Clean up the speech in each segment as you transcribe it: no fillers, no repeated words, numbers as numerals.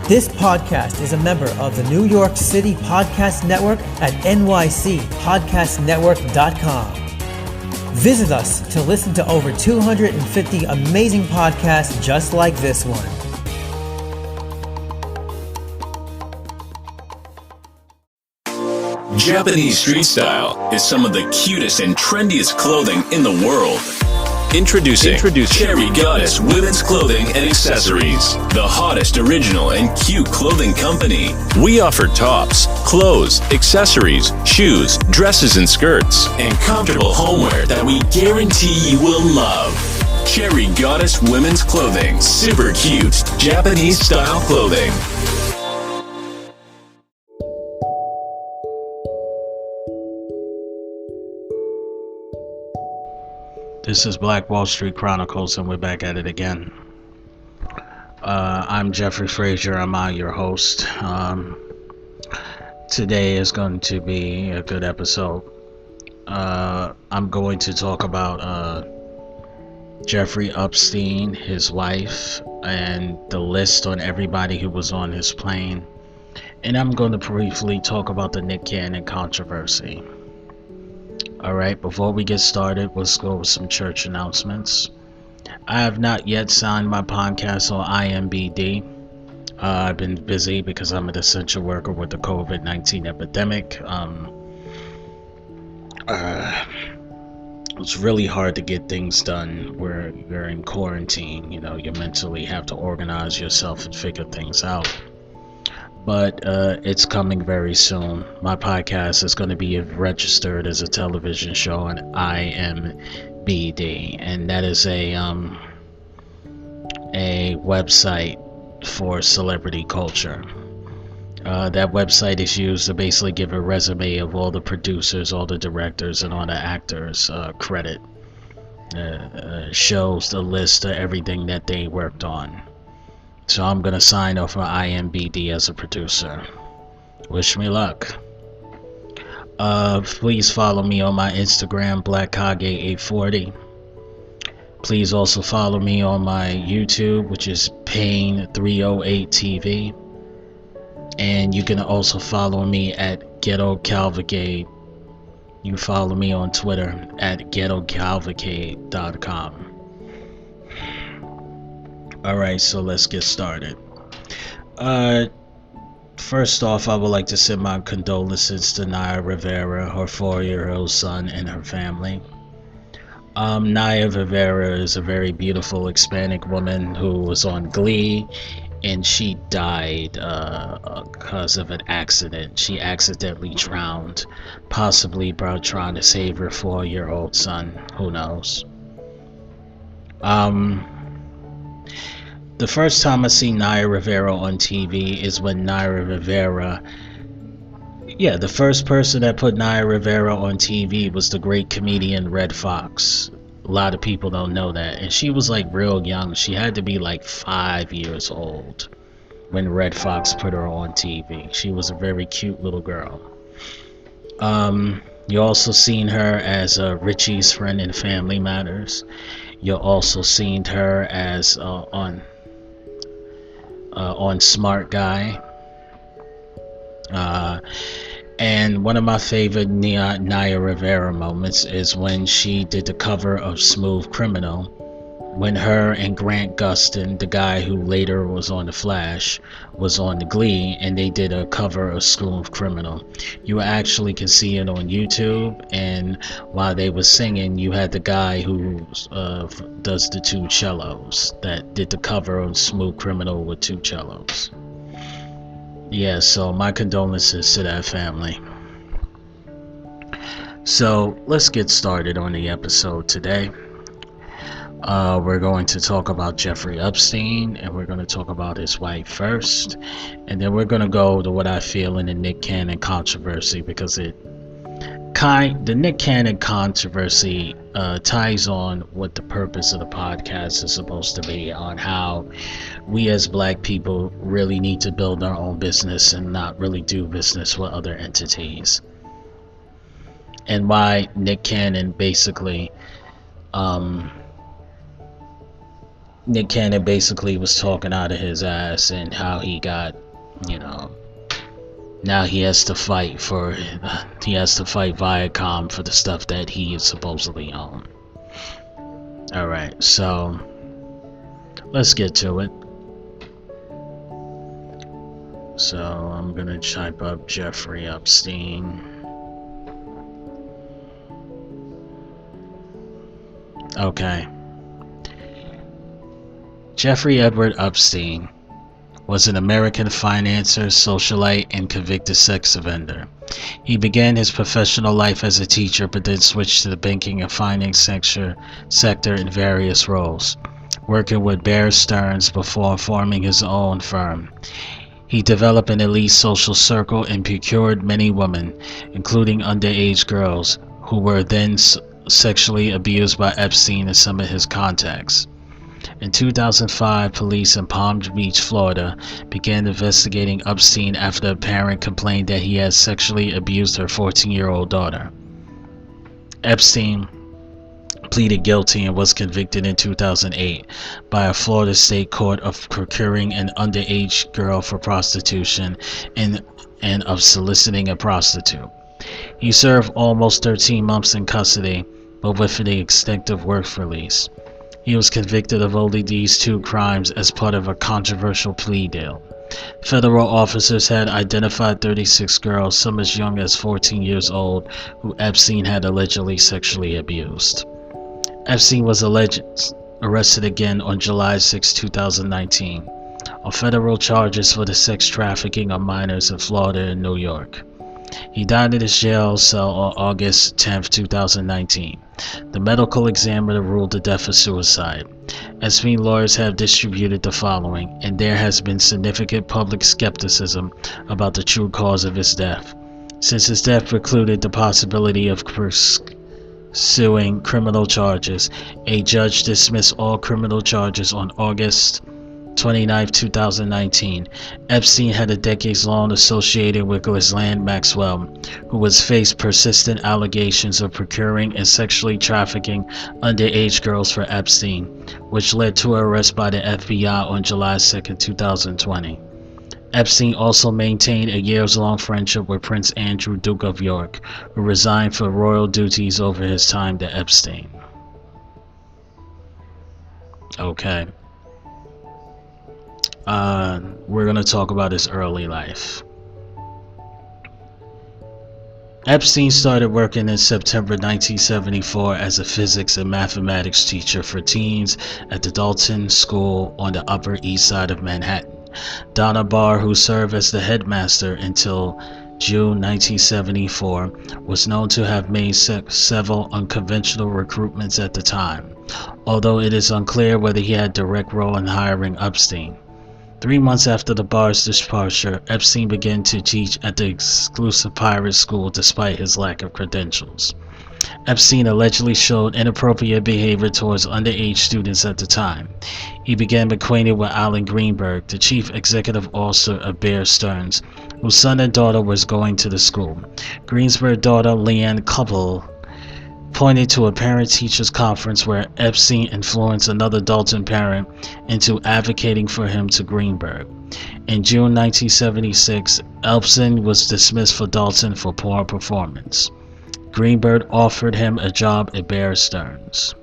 This podcast is a member of the New York City Podcast Network at nycpodcastnetwork.com. Visit us to listen to over 250 amazing podcasts just like this one. Japanese street style is some of the cutest and trendiest clothing in the world. Introducing Cherry Goddess Women's Clothing and Accessories, the hottest original and cute clothing company. We offer tops, clothes, accessories, shoes, dresses and skirts, and comfortable homeware that we guarantee you will love. Cherry Goddess Women's Clothing, super cute Japanese style clothing. This is Black Wall Street Chronicles, and we're back at it again. I'm Jeffrey Frazier. I'm your host. Today is going to be a good episode. I'm going to talk about Jeffrey Epstein, his wife, and the list on everybody who was on his plane. And I'm going to briefly talk about the Nick Cannon controversy. Alright, before we get started, let's go with some church announcements. I have not yet signed my podcast on IMBD. I've been busy because I'm an essential worker with the COVID-19 epidemic. It's really hard to get things done where you're in quarantine. You know, you mentally have to organize yourself and figure things out. But it's coming very soon. My podcast is going to be registered as a television show on IMBD, and that is a website for celebrity culture. That website is used to basically give a resume of all the producers, all the directors, and all the actors credit. Shows the list of everything that they worked on. So I'm going to sign off for IMBD as a producer. Wish me luck. Please follow me on my Instagram, BlackKage840. Please also follow me on my YouTube, which is Pain308TV. And you can also follow me at Ghetto Cavalcade. You follow me on Twitter at GhettoCavalcade.com. Alright, so let's get started. First off, I would like to send my condolences to Naya Rivera, her 4-year-old son, and her family. Naya Rivera is a very beautiful Hispanic woman who was on Glee, and she died because of an accident. She accidentally drowned, possibly by trying to save her 4-year-old son. Who knows? The first time I see Naya Rivera on TV is when Naya Rivera... Yeah, the first person that put Naya Rivera on TV was the great comedian Red Fox. A lot of people don't know that. And she was like real young. She had to be like 5 years old when Red Fox put her on TV. She was a very cute little girl. You also seen her as Richie's friend in Family Matters. You also seen her as on Smart Guy. And one of my favorite Naya Rivera moments is when she did the cover of Smooth Criminal, when her and Grant Gustin, the guy who later was on The Flash, was on the Glee, and they did a cover of Smooth Criminal. You actually can see it on YouTube, and while they were singing, you had the guy who does the two cellos that did the cover of Smooth Criminal with two cellos. Yeah, so my condolences to that family. So let's get started on the episode today. We're going to talk about Jeffrey Epstein, and we're going to talk about his wife first, and then we're going to go to what I feel in the Nick Cannon controversy, because the Nick Cannon controversy ties on what the purpose of the podcast is supposed to be, on how we as black people really need to build our own business and not really do business with other entities, and why Nick Cannon basically Nick Cannon basically was talking out of his ass and how he got, now he has to fight Viacom for the stuff that he is supposedly owned. Alright, so let's get to it. So I'm gonna type up Jeffrey Epstein. Okay. Jeffrey Edward Epstein was an American financier, socialite, and convicted sex offender. He began his professional life as a teacher, but then switched to the banking and finance sector in various roles, working with Bear Stearns before forming his own firm. He developed an elite social circle and procured many women, including underage girls, who were then sexually abused by Epstein and some of his contacts. In 2005, police in Palm Beach, Florida, began investigating Epstein after a parent complained that he had sexually abused her 14-year-old daughter. Epstein pleaded guilty and was convicted in 2008 by a Florida state court of procuring an underage girl for prostitution and of soliciting a prostitute. He served almost 13 months in custody, but with an extensive work release. He was convicted of only these two crimes as part of a controversial plea deal. Federal officers had identified 36 girls, some as young as 14 years old, who Epstein had allegedly sexually abused. Epstein was arrested again on July 6, 2019, on federal charges for the sex trafficking of minors in Florida and New York. He died in his jail cell on August 10, 2019. The medical examiner ruled the death a suicide. Epstein lawyers have distributed the following, and there has been significant public skepticism about the true cause of his death. Since his death precluded the possibility of pursuing criminal charges, a judge dismissed all criminal charges on August 29, 2019. Epstein had a decades-long association with Ghislaine Maxwell, who was faced persistent allegations of procuring and sexually trafficking underage girls for Epstein, which led to her arrest by the FBI on July 2, 2020. Epstein also maintained a years-long friendship with Prince Andrew, Duke of York, who resigned for royal duties over his time to Epstein. Okay. We're going to talk about his early life. Epstein started working in September 1974 as a physics and mathematics teacher for teens at the Dalton School on the Upper East Side of Manhattan. Donna Barr, who served as the headmaster until June 1974, was known to have made several unconventional recruitments at the time, although it is unclear whether he had a direct role in hiring Epstein. 3 months after the Barr's departure, Epstein began to teach at the exclusive pirate school despite his lack of credentials. Epstein allegedly showed inappropriate behavior towards underage students at the time. He became acquainted with Alan Greenberg, the chief executive officer of Bear Stearns, whose son and daughter was going to the school. Greenberg's daughter, Leanne Couple, pointed to a parent-teachers conference where Epstein influenced another Dalton parent into advocating for him to Greenberg. In June 1976, Epstein was dismissed for Dalton for poor performance. Greenberg offered him a job at Bear Stearns.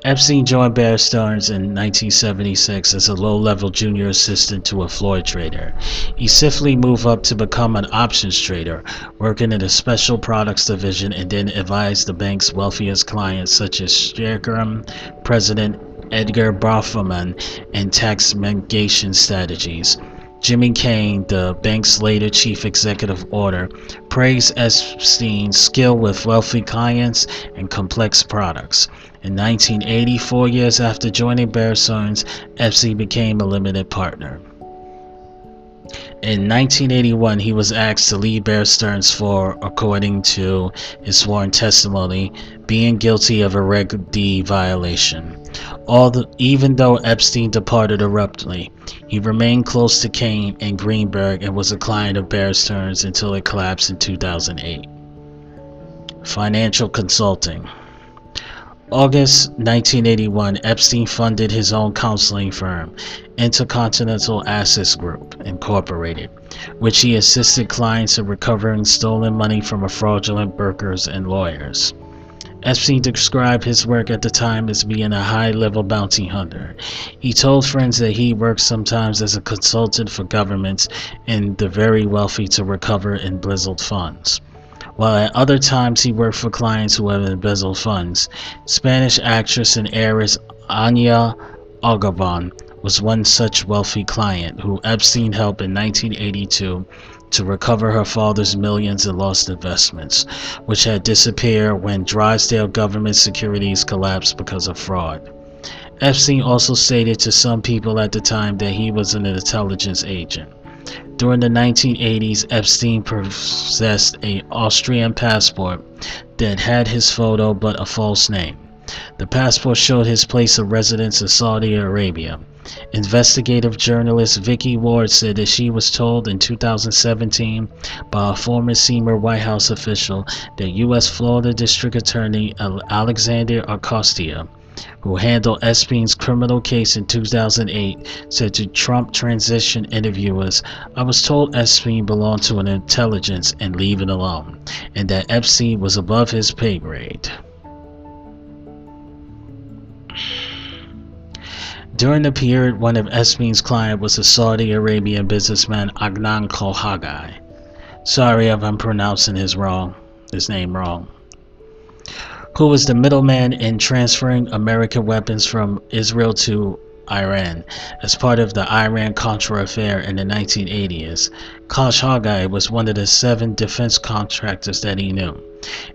Epstein joined Bear Stearns in 1976 as a low-level junior assistant to a Floyd trader. He swiftly moved up to become an options trader, working in a special products division, and then advised the bank's wealthiest clients such as Shaker President Edgar Bronfman and tax mitigation strategies. Jimmy Kane, the bank's later chief executive officer, praised Epstein's skill with wealthy clients and complex products. In 1980, 4 years after joining Bear Stearns, Epstein became a limited partner. In 1981, he was asked to leave Bear Stearns for, according to his sworn testimony, being guilty of a Reg D violation. Even though Epstein departed abruptly, he remained close to Kane and Greenberg and was a client of Bear Stearns until it collapsed in 2008. Financial consulting. August 1981, Epstein funded his own counseling firm, Intercontinental Assets Group, Incorporated, which he assisted clients in recovering stolen money from fraudulent brokers and lawyers. Epstein described his work at the time as being a high-level bounty hunter. He told friends that he worked sometimes as a consultant for governments and the very wealthy to recover embezzled funds, while at other times he worked for clients who had embezzled funds. Spanish actress and heiress Ana Agavon was one such wealthy client who Epstein helped in 1982 to recover her father's millions in lost investments, which had disappeared when Drysdale government securities collapsed because of fraud. Epstein also stated to some people at the time that he was an intelligence agent. During the 1980s, Epstein possessed an Austrian passport that had his photo but a false name. The passport showed his place of residence in Saudi Arabia. Investigative journalist Vicky Ward said that she was told in 2017 by a former senior White House official that U.S. Florida District Attorney Alexander Acosta, who handled Epstein's criminal case in 2008, said to Trump transition interviewers, "I was told Epstein belonged to an intelligence and leave it alone, and that Epstein was above his pay grade." During the period, one of Epstein's clients was the Saudi Arabian businessman Adnan Khojagy. Sorry if I'm pronouncing his name wrong. Who was the middleman in transferring American weapons from Israel to Iran as part of the Iran-Contra affair in the 1980s. Khojagy was one of the 7 defense contractors that he knew.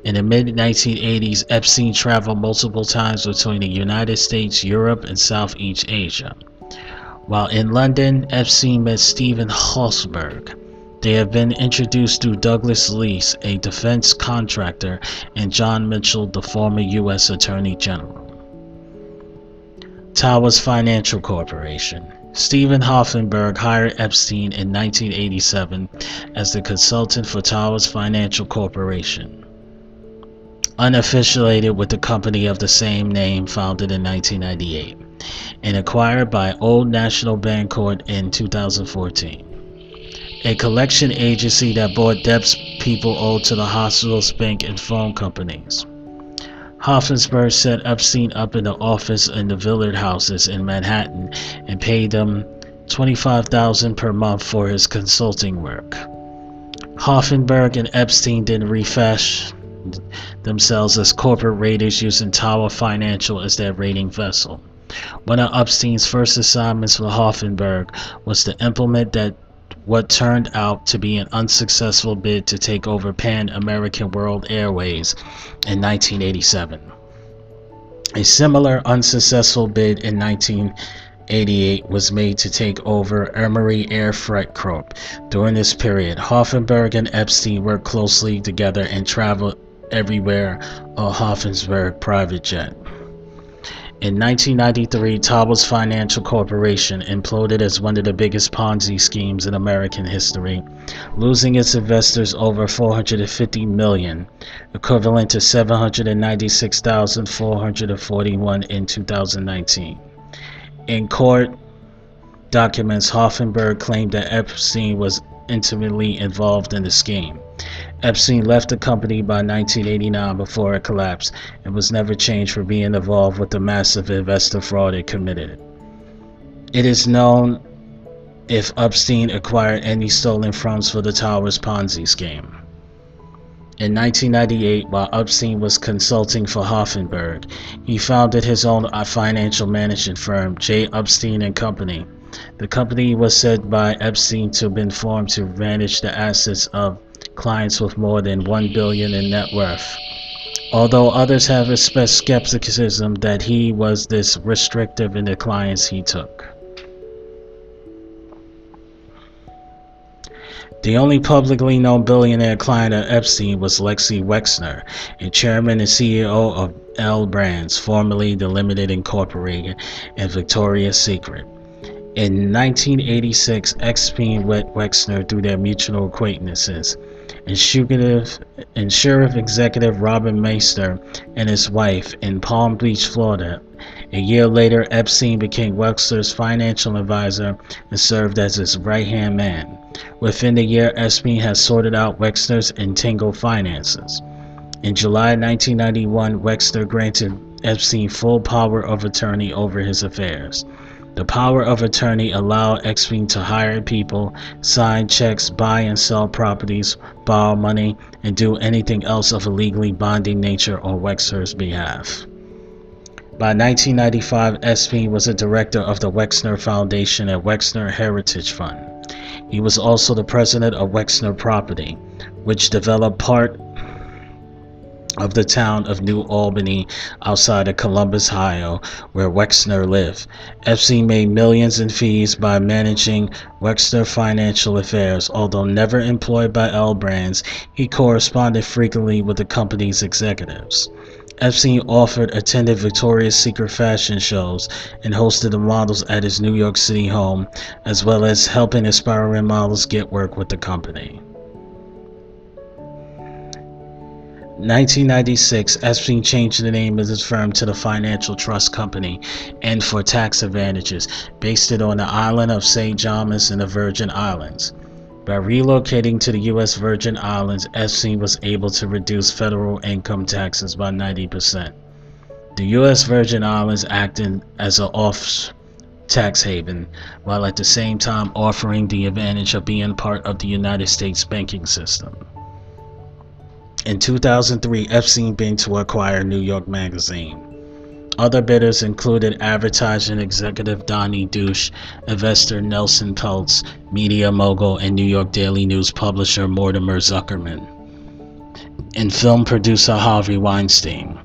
In the mid-1980s, Epstein traveled multiple times between the United States, Europe, and Southeast Asia. While in London, Epstein met Stephen Halsberg. They have been introduced through Douglas Leese, a defense contractor, and John Mitchell, the former U.S. Attorney General. Towers Financial Corporation. Stephen Hoffenberg hired Epstein in 1987 as the consultant for Towers Financial Corporation, unaffiliated with the company of the same name founded in 1998 and acquired by Old National Bancorp in 2014. A collection agency that bought debts people owed to the hospitals, bank, and phone companies. Hoffenberg set Epstein up in the office in the Villard houses in Manhattan and paid him $25,000 per month for his consulting work. Hoffenberg and Epstein then refashed themselves as corporate raiders using Tower Financial as their raiding vessel. One of Epstein's first assignments for Hoffenberg was to implement what turned out to be an unsuccessful bid to take over Pan American World Airways in 1987. A similar unsuccessful bid in 1988 was made to take over Emery Air Freight Corp. During this period, Hoffenberg and Epstein worked closely together and traveled everywhere on Hoffenberg's private jet. In 1993, Towers Financial Corporation imploded as one of the biggest Ponzi schemes in American history, losing its investors over $450 million, equivalent to $796,441 in 2019. In court documents, Hoffenberg claimed that Epstein was intimately involved in the scheme. Epstein left the company by 1989 before it collapsed and was never changed for being involved with the massive investor fraud it committed. It is known if Epstein acquired any stolen funds for the Towers Ponzi scheme. In 1998, while Epstein was consulting for Hoffenberg, he founded his own financial management firm, J. Epstein & Company. The company was said by Epstein to have been formed to manage the assets of clients with more than $1 billion in net worth, although others have expressed skepticism that he was this restrictive in the clients he took. The only publicly known billionaire client of Epstein was Lexi Wexner, a chairman and CEO of L Brands, formerly the Limited Incorporated, and Victoria's Secret. In 1986, Epstein met Wexner through their mutual acquaintances. and Sheriff Executive Robert Meister and his wife in Palm Beach, Florida. A year later, Epstein became Wexler's financial advisor and served as his right-hand man. Within the year, Epstein had sorted out Wexler's entangled finances. In July 1991, Wexler granted Epstein full power of attorney over his affairs. The power of attorney allowed Epstein to hire people, sign checks, buy and sell properties, borrow money, and do anything else of a legally binding nature on Wexler's behalf. By 1995, Epstein was a director of the Wexner Foundation and Wexner Heritage Fund. He was also the president of Wexner Property, which developed part of the town of New Albany outside of Columbus, Ohio, where Wexner lived. Epstein made millions in fees by managing Wexner financial affairs. Although never employed by L Brands, he corresponded frequently with the company's executives. Epstein attended Victoria's Secret fashion shows and hosted the models at his New York City home, as well as helping aspiring models get work with the company. 1996, Epstein changed the name of his firm to the Financial Trust Company, and for tax advantages, based it on the island of St. Thomas in the Virgin Islands. By relocating to the U.S. Virgin Islands, Epstein was able to reduce federal income taxes by 90%. The U.S. Virgin Islands acted as an off-tax haven, while at the same time offering the advantage of being part of the United States banking system. In 2003, Epstein bid to acquire New York Magazine. Other bidders included advertising executive Donnie Douche, investor Nelson Peltz, media mogul and New York Daily News publisher Mortimer Zuckerman, and film producer Harvey Weinstein.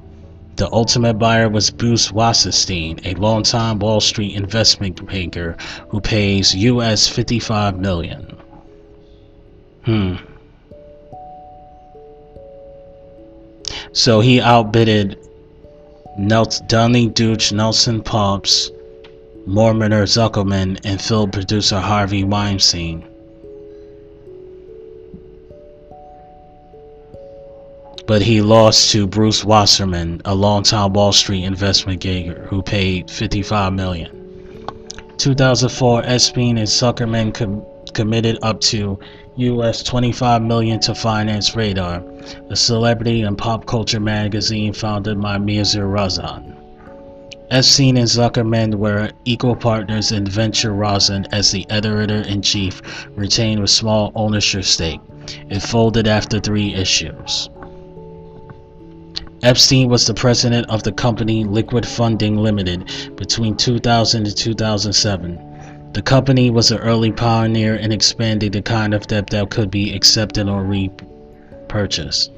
The ultimate buyer was Bruce Wasserstein, a longtime Wall Street investment banker who pays US $55 million. So he outbidded Donnie Douche, Nelson Peltz, Mortimer Zuckerman, and film producer Harvey Weinstein. But he lost to Bruce Wasserman, a longtime Wall Street investment banker who paid $55 million. 2004, Epstein and Zuckerman committed up to US $25 million to finance Radar, a celebrity and pop culture magazine founded by Mirza Razan. Epstein and Zuckerman were equal partners in venture. Razan, as the editor-in-chief, retained a small ownership stake. It folded after 3 issues. Epstein was the president of the company Liquid Funding Limited between 2000 and 2007. The company was an early pioneer in expanding the kind of debt that could be accepted or repurchased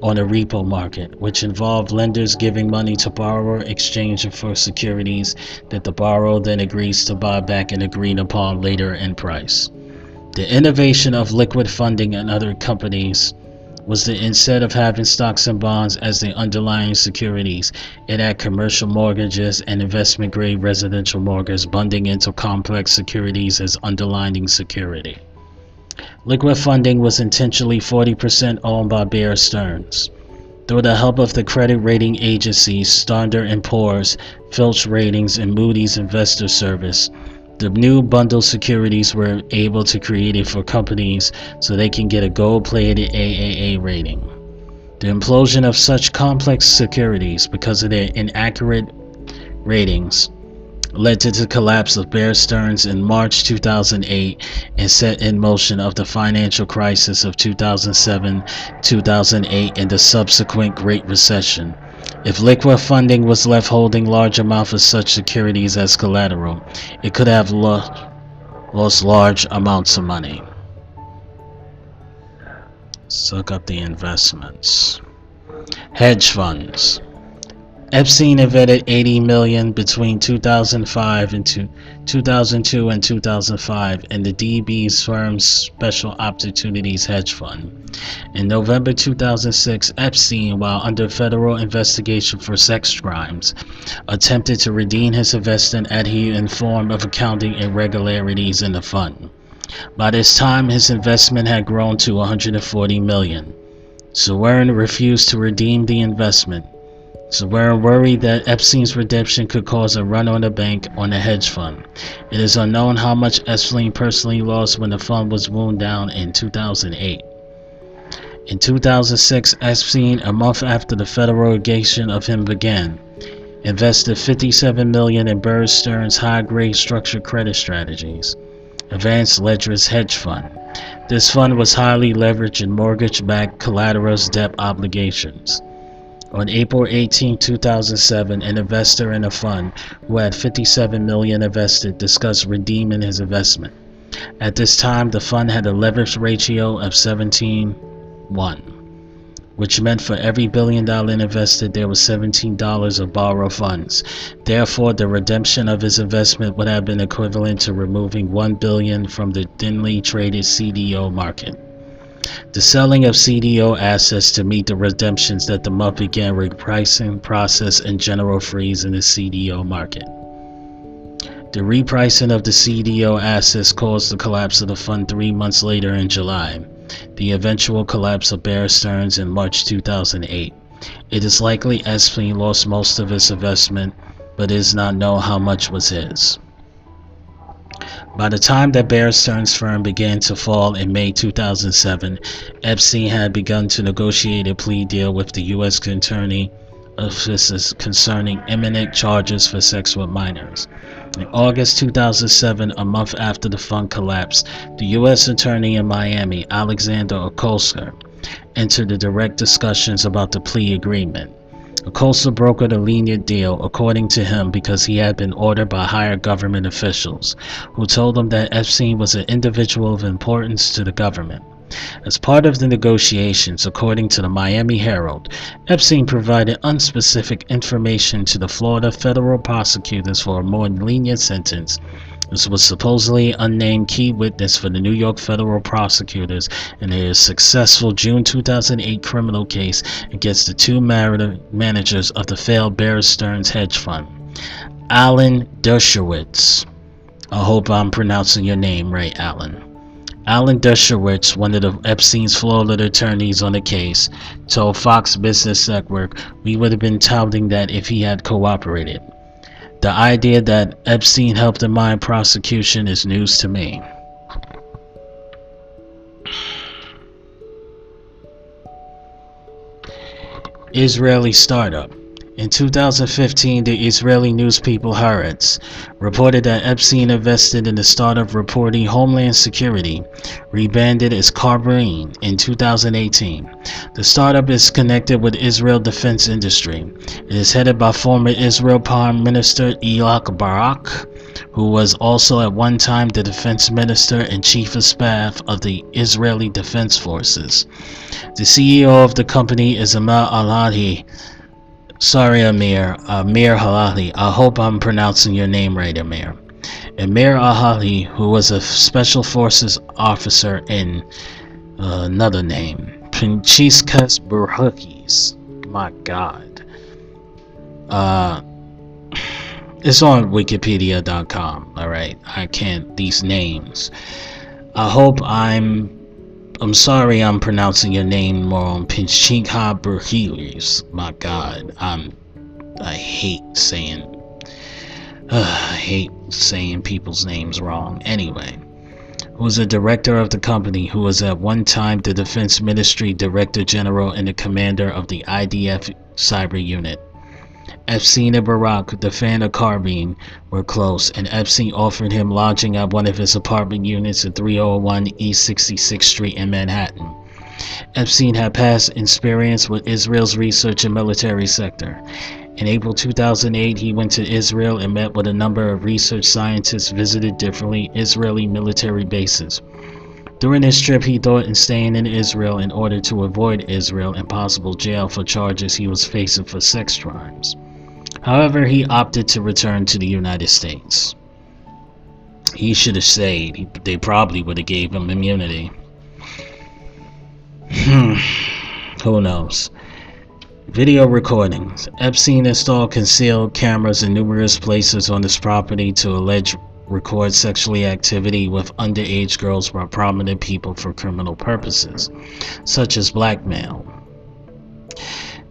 on a repo market, which involved lenders giving money to borrower exchanging for securities that the borrower then agrees to buy back and agreed upon later in price. The innovation of liquid funding and other companies was that instead of having stocks and bonds as the underlying securities, it had commercial mortgages and investment-grade residential mortgages bundling into complex securities as underlying security. Liquid funding was intentionally 40% owned by Bear Stearns. Through the help of the credit rating agencies Standard & Poor's, Fitch Ratings, and Moody's Investor Service, the new bundled securities were able to create it for companies so they can get a gold-plated AAA rating. The implosion of such complex securities because of their inaccurate ratings led to the collapse of Bear Stearns in March 2008 and set in motion of the financial crisis of 2007-2008 and the subsequent Great Recession. If liquid funding was left holding large amounts of such securities as collateral, it could have lost large amounts of money. Suck up the investments. Hedge funds. Epstein invested $80 million between 2005 and 2002 and 2005 in the DB's firm's Special Opportunities Hedge Fund. In November 2006, Epstein, while under federal investigation for sex crimes, attempted to redeem his investment as he informed of accounting irregularities in the fund. By this time, his investment had grown to $140 million. Warren refused to redeem the investment. Warren worried that Epstein's redemption could cause a run on the bank on the hedge fund. It is unknown how much Epstein personally lost when the fund was wound down in 2008. In 2006, Epstein, a month after the federal investigation of him began, invested $57 million in Bear Stearns' high-grade structured credit strategies, Advanced Ledger's hedge fund. This fund was highly leveraged in mortgage-backed collateral's debt obligations. On April 18, 2007, an investor in a fund who had $57 million invested discussed redeeming his investment. At this time, the fund had a leverage ratio of 17:1, which meant for every $1 billion invested, there was $17 of borrowed funds. Therefore, the redemption of his investment would have been equivalent to removing $1 billion from the thinly traded CDO market. The selling of CDO assets to meet the redemptions that the month began repricing process and general freeze in the CDO market. The repricing of the CDO assets caused the collapse of the fund 3 months later in July. The eventual collapse of Bear Stearns in March 2008. It is likely Epstein lost most of his investment, but it is not known how much was his. By the time that Bear Stearns' firm began to fall in May 2007, Epstein had begun to negotiate a plea deal with the U.S. Attorney Office concerning imminent charges for sex with minors. In August 2007, a month after the fund collapsed, the U.S. Attorney in Miami, Alexander Ocasio, entered the direct discussions about the plea agreement. Ocasio brokered a lenient deal, according to him, because he had been ordered by higher government officials, who told him that Epstein was an individual of importance to the government. As part of the negotiations, according to the Miami Herald, Epstein provided unspecific information to the Florida federal prosecutors for a more lenient sentence. This was supposedly unnamed key witness for the New York federal prosecutors in their successful June 2008 criminal case against the two managers of the failed Bear Stearns hedge fund. Alan Dershowitz. I hope I'm pronouncing your name right, Alan. Alan Dershowitz, one of the Epstein's Florida attorneys on the case, told Fox Business Network, "We would have been touting that if he had cooperated. The idea that Epstein helped in my prosecution is news to me." Israeli startup. In 2015, the Israeli news people Haaretz reported that Epstein invested in the startup reporting Homeland Security, rebranded as Carberine, in 2018. The startup is connected with Israel defense industry. It is headed by former Israel Prime Minister Ehud Barak, who was also at one time the defense minister and chief of staff of the Israeli Defense Forces. The CEO of the company is Amir Al-Hadi. Sorry, Amir Al-Hadi. I hope I'm pronouncing your name right, Amir. Amir Al-Hadi, who was a special forces officer in another name, Pinchiskas Burhukis. My God. It's on Wikipedia.com. All right, I can't these names. I hope I'm sorry I'm pronouncing your name wrong. Pinchinka Burhilis. My God, I hate saying people's names wrong. Anyway, who was a director of the company, who was at one time the Defense Ministry Director General and the commander of the IDF cyber unit. Epstein and Barak, the fan of Carbine, were close, and Epstein offered him lodging at one of his apartment units at 301 East 66th Street in Manhattan. Epstein had past experience with Israel's research and military sector. In April 2008, he went to Israel and met with a number of research scientists, visited different Israeli military bases. During this trip, he thought in staying in Israel in order to avoid Israel and possible jail for charges he was facing for sex crimes. However, he opted to return to the United States. He should have stayed. They probably would have gave him immunity. Who knows? Video recordings. Epstein installed concealed cameras in numerous places on his property to allege record sexual activity with underage girls by prominent people for criminal purposes, such as blackmail.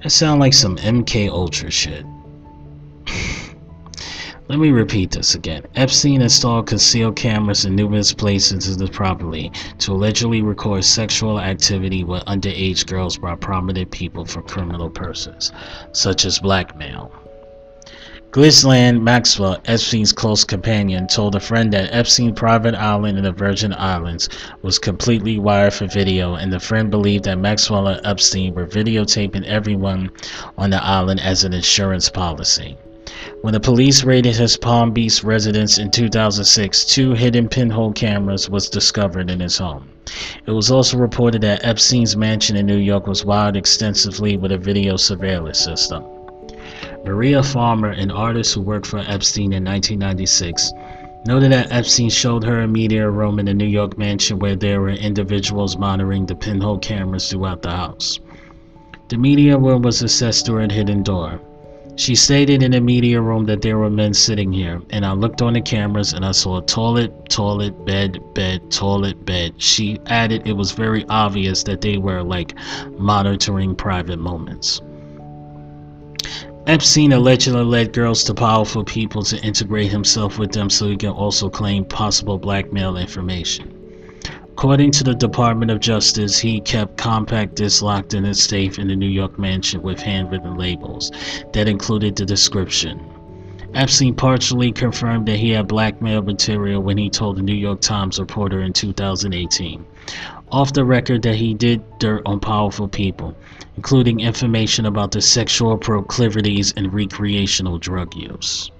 That sounds like some MK Ultra shit. Let me repeat this again. Epstein installed concealed cameras in numerous places in the property to allegedly record sexual activity with underage girls by prominent people for criminal purposes, such as blackmail. Ghislaine Maxwell, Epstein's close companion, told a friend that Epstein's private island in the Virgin Islands was completely wired for video, and the friend believed that Maxwell and Epstein were videotaping everyone on the island as an insurance policy. When the police raided his Palm Beach residence in 2006, 2 hidden pinhole cameras was discovered in his home. It was also reported that Epstein's mansion in New York was wired extensively with a video surveillance system. Maria Farmer, an artist who worked for Epstein in 1996, noted that Epstein showed her a media room in the New York mansion where there were individuals monitoring the pinhole cameras throughout the house. The media room was accessed through a hidden door. She stated in the media room that there were men sitting here, and I looked on the cameras and I saw a toilet, bed, toilet, bed. She added it was very obvious that they were like monitoring private moments. Epstein allegedly led girls to powerful people to integrate himself with them so he can also claim possible blackmail information. According to the Department of Justice, he kept compact discs locked in his safe in the New York mansion with handwritten labels that included the description. Epstein partially confirmed that he had blackmail material when he told the New York Times reporter in 2018, off the record, that he did dirt on powerful people, including information about the sexual proclivities and recreational drug use.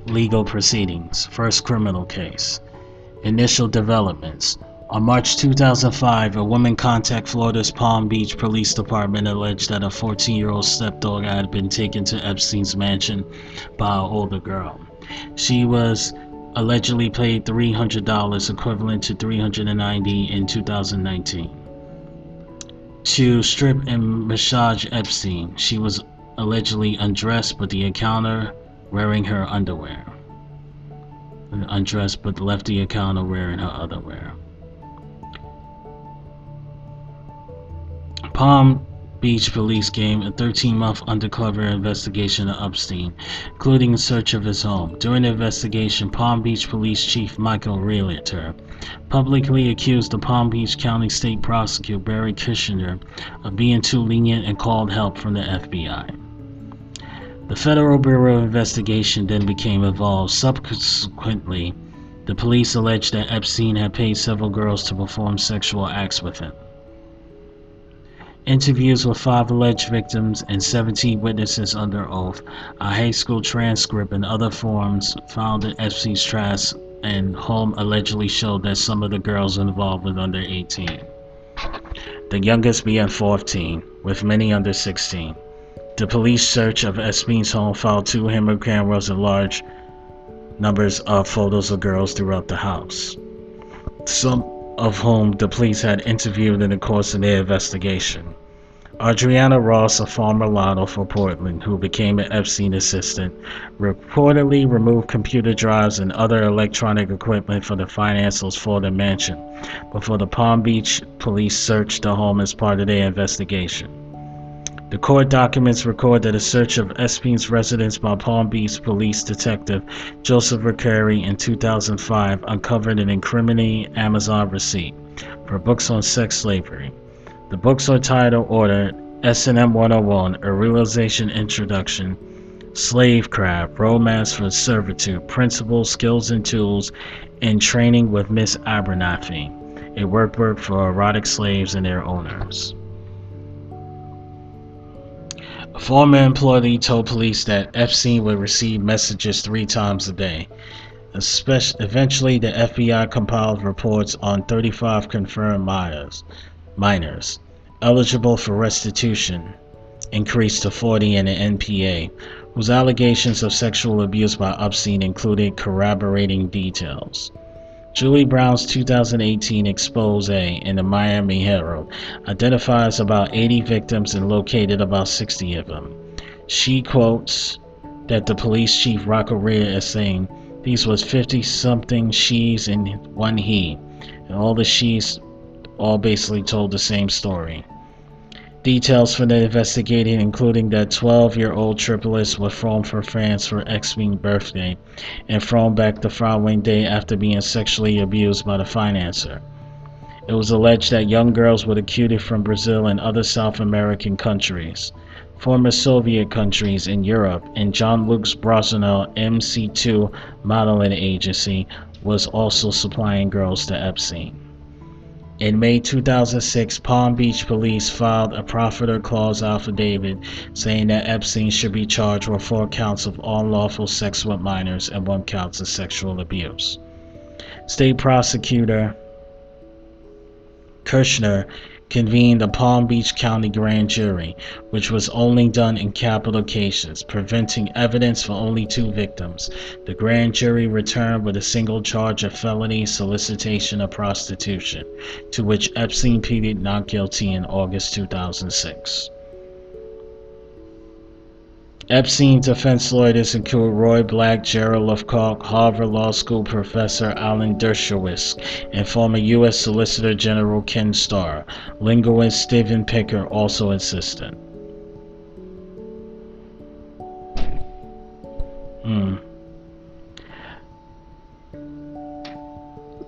Legal proceedings. First criminal case. Initial developments. On March 2005, a woman contacted Florida's Palm Beach Police Department alleged that a 14-year-old stepdaughter had been taken to Epstein's mansion by an older girl. She was allegedly paid $300, equivalent to $390 in 2019, to strip and massage Epstein. She was allegedly undressed, but the encounter wearing her underwear. Undressed, but left the encounter wearing her underwear. Palm Beach police gave a 13-month undercover investigation of Epstein, including a search of his home. During the investigation, Palm Beach Police Chief Michael Realtor publicly accused the Palm Beach County State Prosecutor Barry Kushner of being too lenient and called help from the FBI. The Federal Bureau of Investigation then became involved. Subsequently, the police alleged that Epstein had paid several girls to perform sexual acts with him. Interviews with 5 alleged victims and 17 witnesses under oath, a high school transcript, and other forms found in Epstein's trash and home allegedly showed that some of the girls involved were under 18. The youngest being 14, with many under 16. The police search of Epstein's home found 2 camera cameras and large numbers of photos of girls throughout the house, some of whom the police had interviewed in the course of their investigation. Adriana Ross, a former model for Portland, who became an Epstein assistant, reportedly removed computer drives and other electronic equipment from the financials for the mansion before the Palm Beach police searched the home as part of their investigation. The court documents record that a search of Epstein's residence by Palm Beach police detective Joseph Riccieri in 2005 uncovered an incriminating Amazon receipt for books on sex slavery. The books are titled Order, S&M 101, A Realization Introduction, Slavecraft, Romance for Servitude, Principles, Skills and Tools, and Training with Miss Abernathy, a workbook for erotic slaves and their owners. A former employee told police that Epstein would receive messages 3 times a day. Eventually, the FBI compiled reports on 35 confirmed minors eligible for restitution, increased to 40 in the NPA, whose allegations of sexual abuse by Epstein included corroborating details. Julie Brown's 2018 expose in the Miami Herald identifies about 80 victims and located about 60 of them. She quotes that the police chief Rocco Rea is saying, "These was 50-something she's and one he, and all the she's all basically told the same story." Details from the investigating, including that 12-year-old triplets were flown from France for Epstein's birthday and flown back the following day after being sexually abused by the financier. It was alleged that young girls were recruited from Brazil and other South American countries, former Soviet countries in Europe, and Jean-Luc Brosnell MC2 modeling agency was also supplying girls to Epstein. In May 2006, Palm Beach police filed a Profiter Clause affidavit saying that Epstein should be charged with 4 counts of unlawful sex with minors and 1 count of sexual abuse. State prosecutor Kirshner convened a Palm Beach County grand jury, which was only done in capital cases, preventing evidence for only 2 victims. The grand jury returned with a single charge of felony solicitation of prostitution, to which Epstein pleaded not guilty in August 2006. Epstein's defense lawyers include Roy Black, Gerald Lefcoq, Harvard Law School professor Alan Dershowitz, and former U.S. Solicitor General Ken Starr. Linguist Stephen Picker also assisted.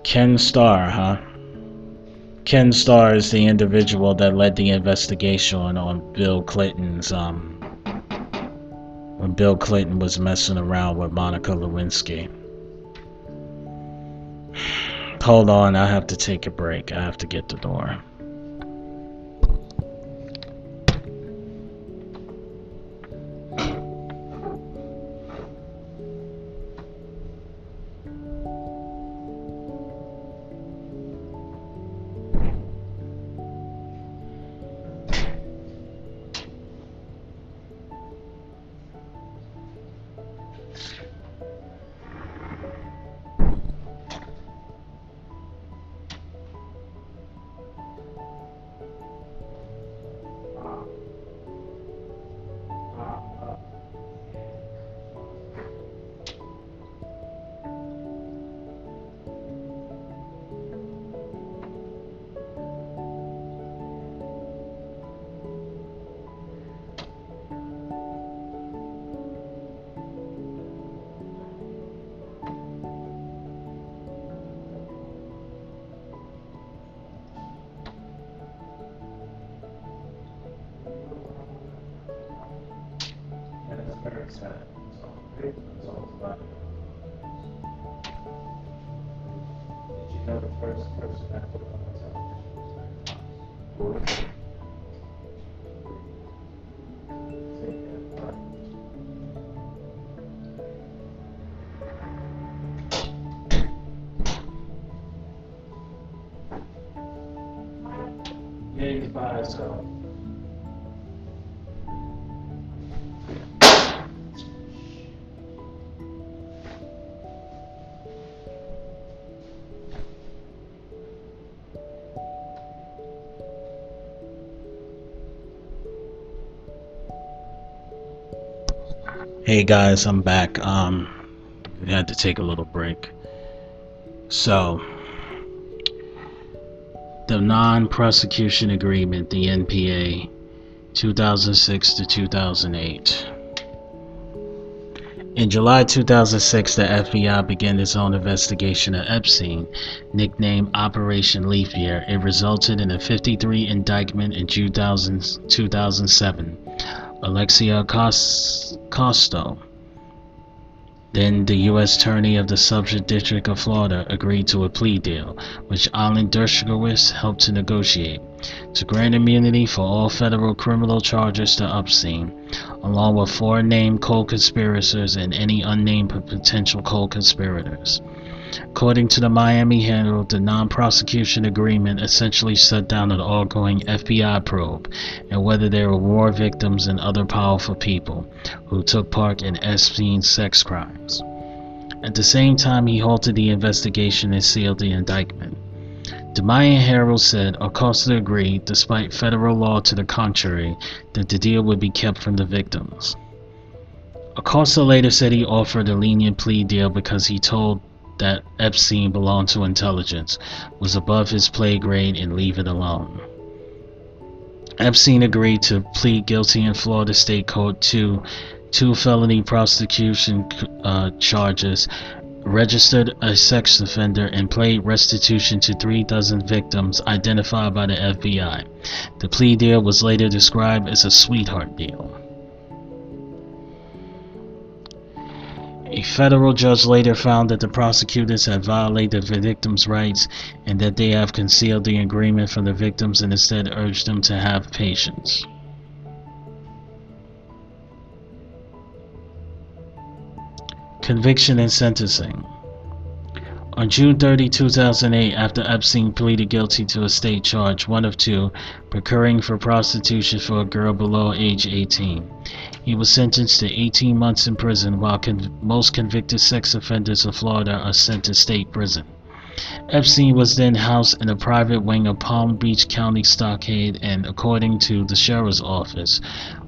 Ken Starr, huh? Ken Starr is the individual that led the investigation on Bill Clinton's when Bill Clinton was messing around with Monica Lewinsky. Hold on, I have to take a break. I have to get the door. Hey guys, I'm back. I had to take a little break. So, the non-prosecution agreement, the NPA, 2006 to 2008. In July 2006, the FBI began its own investigation of Epstein, nicknamed Operation Leap Year. It resulted in a 53 indictment in 2007. Alexia Costo, then the U.S. Attorney of the Southern District of Florida, agreed to a plea deal, which Alan Dershowitz helped to negotiate, to grant immunity for all federal criminal charges to Epstein, along with 4 named co-conspirators and any unnamed potential co-conspirators. According to the Miami Herald, the non-prosecution agreement essentially shut down an ongoing FBI probe and whether there were war victims and other powerful people who took part in Epstein's sex crimes. At the same time, he halted the investigation and sealed the indictment. The Miami Herald said Acosta agreed, despite federal law to the contrary, that the deal would be kept from the victims. Acosta later said he offered a lenient plea deal because he told that Epstein belonged to intelligence, was above his pay grade, and leave it alone. Epstein agreed to plead guilty in Florida State Court to 2 felony prosecution charges, registered a sex offender, and paid restitution to 3 dozen victims identified by the FBI. The plea deal was later described as a sweetheart deal. A federal judge later found that the prosecutors had violated the victims' rights and that they have concealed the agreement from the victims and instead urged them to have patience. Conviction and sentencing. On June 30, 2008, after Epstein pleaded guilty to a state charge, one of 2, procuring for prostitution for a girl below age 18, he was sentenced to 18 months in prison, while most convicted sex offenders of Florida are sent to state prison. Epstein was then housed in a private wing of Palm Beach County Stockade and, according to the sheriff's office,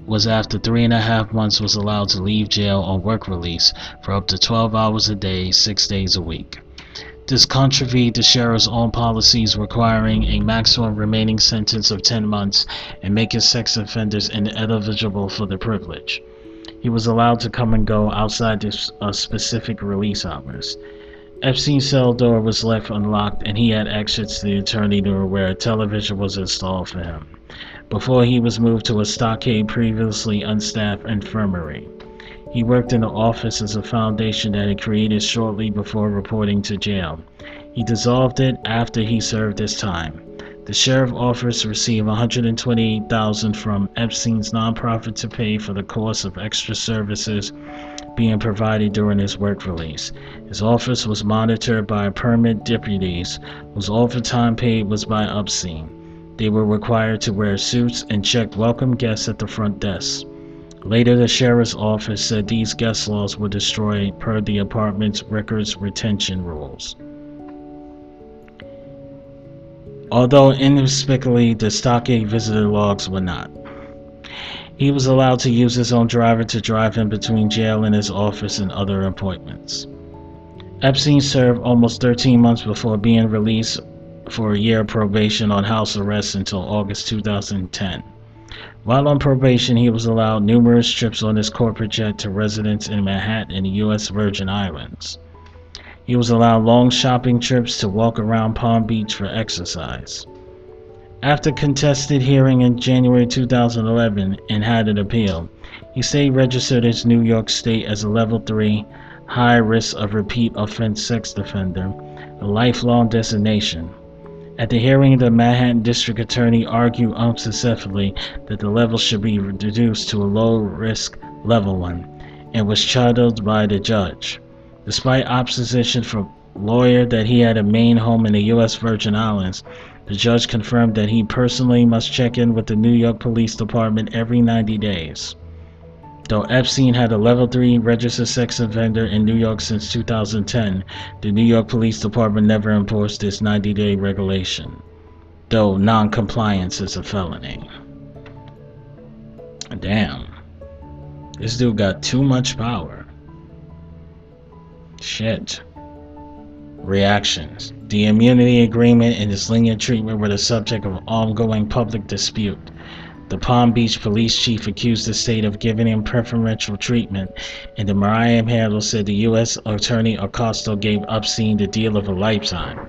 was after 3.5 months was allowed to leave jail on work release for up to 12 hours a day, 6 days a week. This contravened the sheriff's own policies requiring a maximum remaining sentence of 10 months and making sex offenders ineligible for the privilege. He was allowed to come and go outside the specific release hours. Epstein's cell door was left unlocked and he had access to the attorney room where a television was installed for him, before he was moved to a stockade previously unstaffed infirmary. He worked in the office as a foundation that he created shortly before reporting to jail. He dissolved it after he served his time. The sheriff's office received $128,000 from Epstein's nonprofit to pay for the cost of extra services being provided during his work release. His office was monitored by permanent deputies whose overtime paid was by Epstein. They were required to wear suits and check welcome guests at the front desk. Later, the sheriff's office said these guest laws were destroyed per the apartment's records retention rules. Although inexplicably, the stockade visitor logs were not. He was allowed to use his own driver to drive him between jail and his office and other appointments. Epstein served almost 13 months before being released for a year of probation on house arrest until August 2010. While on probation, he was allowed numerous trips on his corporate jet to residence in Manhattan and the U.S. Virgin Islands. He was allowed long shopping trips to walk around Palm Beach for exercise. After contested hearing in January 2011 and had an appeal, he stayed registered as New York State as a Level 3 high risk of repeat offense sex offender, a lifelong designation. At the hearing, the Manhattan District Attorney argued unsuccessfully that the level should be reduced to a low-risk Level 1, and was chided by the judge. Despite opposition from a lawyer that he had a main home in the U.S. Virgin Islands, the judge confirmed that he personally must check in with the New York Police Department every 90 days. Though Epstein had a Level 3 registered sex offender in New York since 2010, the New York Police Department never enforced this 90-day regulation, though non-compliance is a felony. Damn. This dude got too much power. Shit. Reactions. The immunity agreement and its lenient treatment were the subject of ongoing public dispute. The Palm Beach police chief accused the state of giving him preferential treatment, and the Mariah handler said the U.S. Attorney Acosta gave Epstein the deal of a lifetime.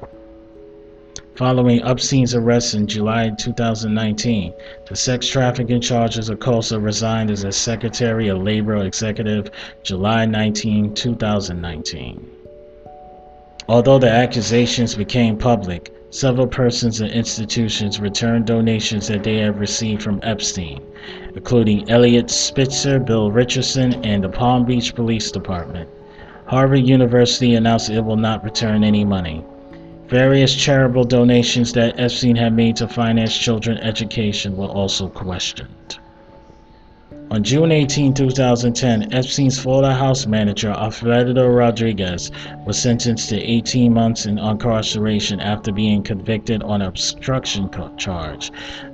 Following Epstein's arrest in July 2019, the sex trafficking charges Acosta resigned as a Secretary of Labor Executive July 19, 2019. Although the accusations became public, several persons and institutions returned donations that they had received from Epstein, including Elliot Spitzer, Bill Richardson, and the Palm Beach Police Department. Harvard University announced it will not return any money. Various charitable donations that Epstein had made to finance children's education were also questioned. On June 18, 2010, Epstein's Florida house manager, Alfredo Rodriguez, was sentenced to 18 months in incarceration after being convicted on an obstruction charge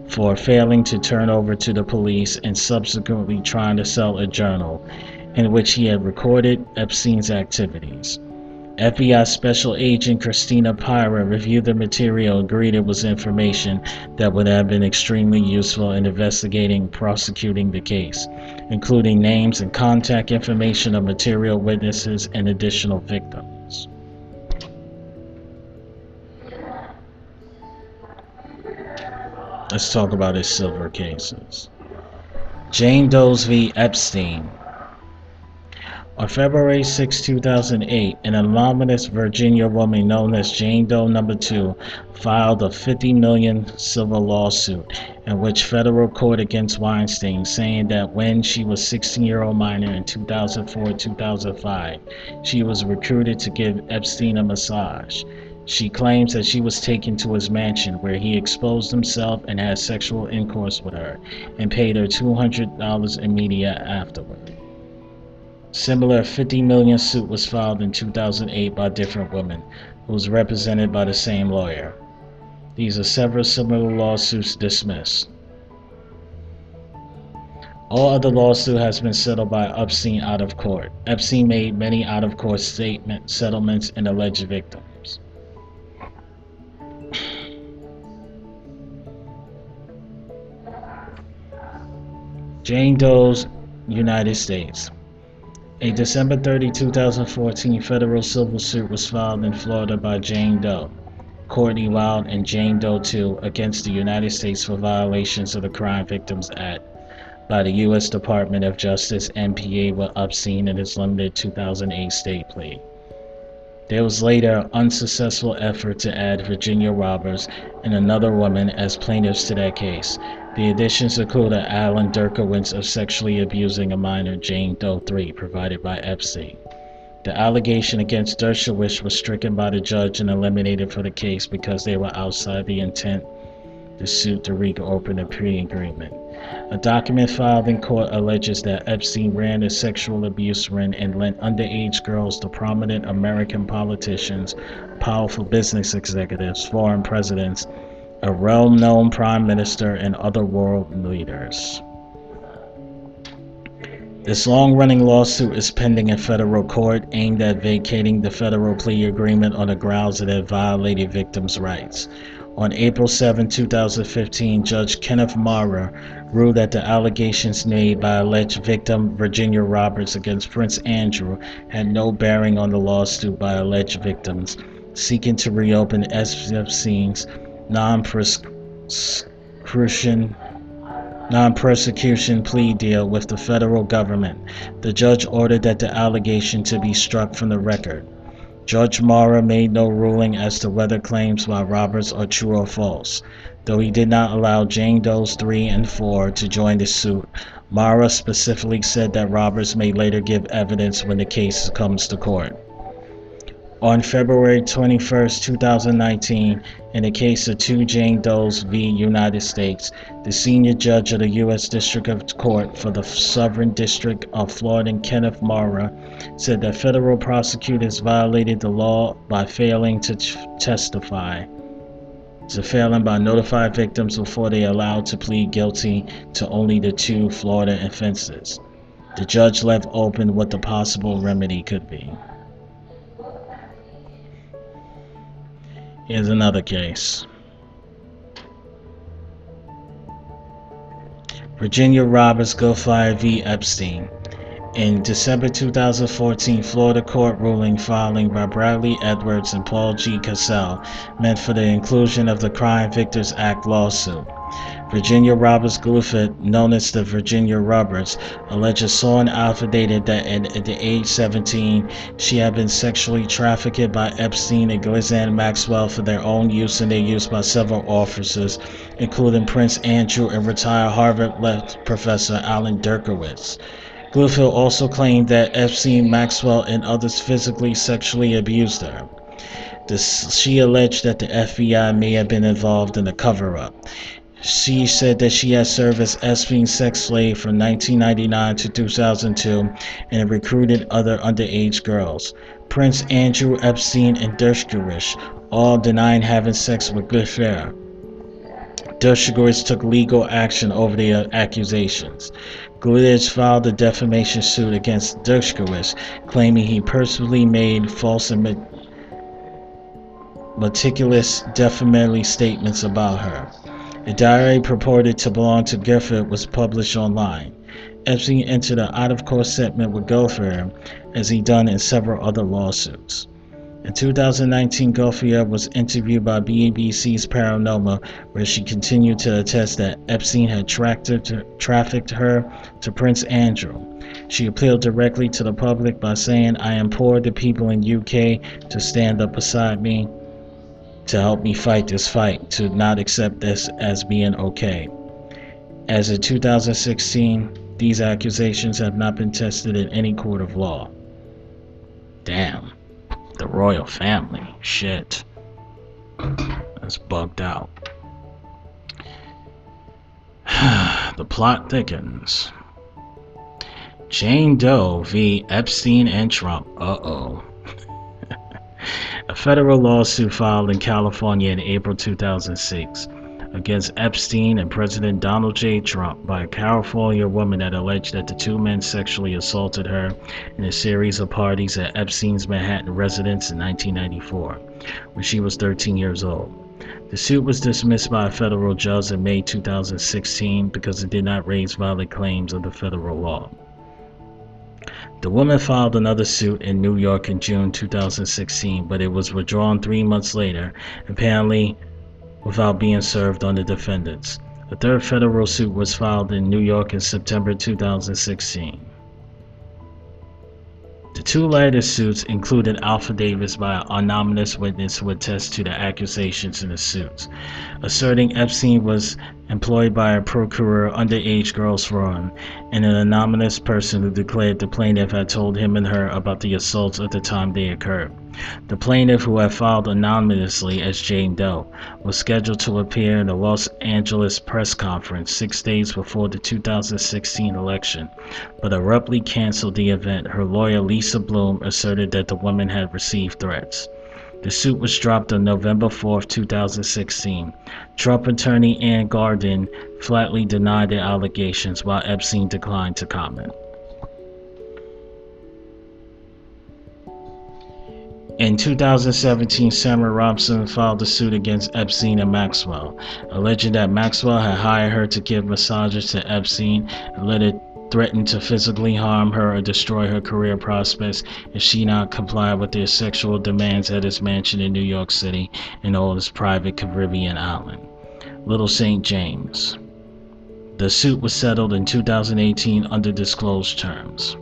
for failing to turn over to the police and subsequently trying to sell a journal in which he had recorded Epstein's activities. FBI Special Agent Christina Pyra reviewed the material and agreed it was information that would have been extremely useful in investigating and prosecuting the case, including names and contact information of material witnesses and additional victims. Let's talk about his silver cases. Jane Doe v. Epstein. On February 6, 2008, an anonymous Virginia woman known as Jane Doe No. 2 filed a $50 million civil lawsuit in which federal court against Weinstein, saying that when she was a 16-year-old minor in 2004-2005, she was recruited to give Epstein a massage. She claims that she was taken to his mansion where he exposed himself and had sexual intercourse with her and paid her $200 in media afterward. Similar $50 million suit was filed in 2008 by different women, who was represented by the same lawyer. These are several similar lawsuits dismissed. All other lawsuit has been settled by Epstein out of court. Epstein made many out-of-court settlements and alleged victims. Jane Doe's United States. A December 30, 2014 federal civil suit was filed in Florida by Jane Doe, Courtney Wild, and Jane Doe II against the United States for violations of the Crime Victims Act by the U.S. Department of Justice MPA with Epstein in its limited 2008 state plea. There was later an unsuccessful effort to add Virginia Roberts and another woman as plaintiffs to that case. The additions included Alan Dershowitz of sexually abusing a minor, Jane Doe III, provided by Epstein. The allegation against Dershowitz was stricken by the judge and eliminated for the case because they were outside the intent to suit to reopen the plea agreement. A document filed in court alleges that Epstein ran a sexual abuse ring and lent underage girls to prominent American politicians, powerful business executives, foreign presidents, a well-known prime minister, and other world leaders. This long-running lawsuit is pending in federal court aimed at vacating the federal plea agreement on the grounds that it violated victims' rights. On April 7, 2015, Judge Kenneth Mara ruled that the allegations made by alleged victim Virginia Roberts against Prince Andrew had no bearing on the lawsuit by alleged victims seeking to reopen Epstein's non-persecution plea deal with the federal government. The judge ordered that the allegation to be struck from the record. Judge Mara made no ruling as to whether claims by Roberts are true or false. Though he did not allow Jane Doe's 3 and 4 to join the suit, Mara specifically said that Roberts may later give evidence when the case comes to court. On February 21, 2019, in the case of 2 Jane Does v. United States, the senior judge of the U.S. District of Court for the Southern District of Florida, Kenneth Mara, said that federal prosecutors violated the law by failing to testify, failing by notifying victims before they allowed to plead guilty to only the 2 Florida offenses. The judge left open what the possible remedy could be. Here's another case. Virginia Roberts Gunfire v. Epstein. In December 2014, Florida court ruling filing by Bradley Edwards and Paul G. Cassell meant for the inclusion of the Crime Victims Act lawsuit. Virginia Roberts Gunfire, known as the Virginia Roberts, alleged sworn affidavit that at the age 17, she had been sexually trafficked by Epstein and Ghislaine Maxwell for their own use and their use by several officers, including Prince Andrew and retired Harvard professor Alan Dershowitz. Gunfire also claimed that Epstein, Maxwell, and others physically sexually abused her. She alleged that the FBI may have been involved in the cover-up. She said that she had served as Epstein's sex slave from 1999 to 2002 and recruited other underage girls. Prince Andrew, Epstein, and Dershowitz all denied having sex with Gunfire. Dershowitz took legal action over the accusations. Ghislaine filed a defamation suit against Dershowitz, claiming he personally made false and meticulous defamatory statements about her. A diary purported to belong to Gifford was published online. Epstein entered an out-of-court settlement with Gifford, as he done in several other lawsuits. In 2019, Gifford was interviewed by BBC's Paranormal, where she continued to attest that Epstein had trafficked her to Prince Andrew. She appealed directly to the public by saying, "I implore the people in UK to stand up beside me, to help me fight this fight, to not accept this as being okay." As of 2016, these accusations have not been tested in any court of law. Damn. The royal family. Shit. That's bugged out. The plot thickens. Jane Doe v. Epstein and Trump. Uh-oh. A federal lawsuit filed in California in April 2006 against Epstein and President Donald J. Trump by a California woman that alleged that the two men sexually assaulted her in a series of parties at Epstein's Manhattan residence in 1994, when she was 13 years old. The suit was dismissed by a federal judge in May 2016 because it did not raise valid claims under federal law. The woman filed another suit in New York in June 2016, but it was withdrawn 3 months later, apparently without being served on the defendants. A third federal suit was filed in New York in September 2016. The two latter suits included affidavits by an anonymous witness who attested to the accusations in the suits, asserting Epstein was employed by a procurer underage girls forum, and an anonymous person who declared the plaintiff had told him and her about the assaults at the time they occurred. The plaintiff, who had filed anonymously as Jane Doe, was scheduled to appear in a Los Angeles press conference 6 days before the 2016 election, but abruptly canceled the event. Her lawyer, Lisa Bloom, asserted that the woman had received threats. The suit was dropped on November 4, 2016. Trump attorney Ann Garden flatly denied the allegations, while Epstein declined to comment. In 2017, Sarah Robson filed a suit against Epstein and Maxwell, alleging that Maxwell had hired her to give massages to Epstein and later threatened to physically harm her or destroy her career prospects if she not complied with their sexual demands at his mansion in New York City and all his private Caribbean island, Little St. James. The suit was settled in 2018 under disclosed terms.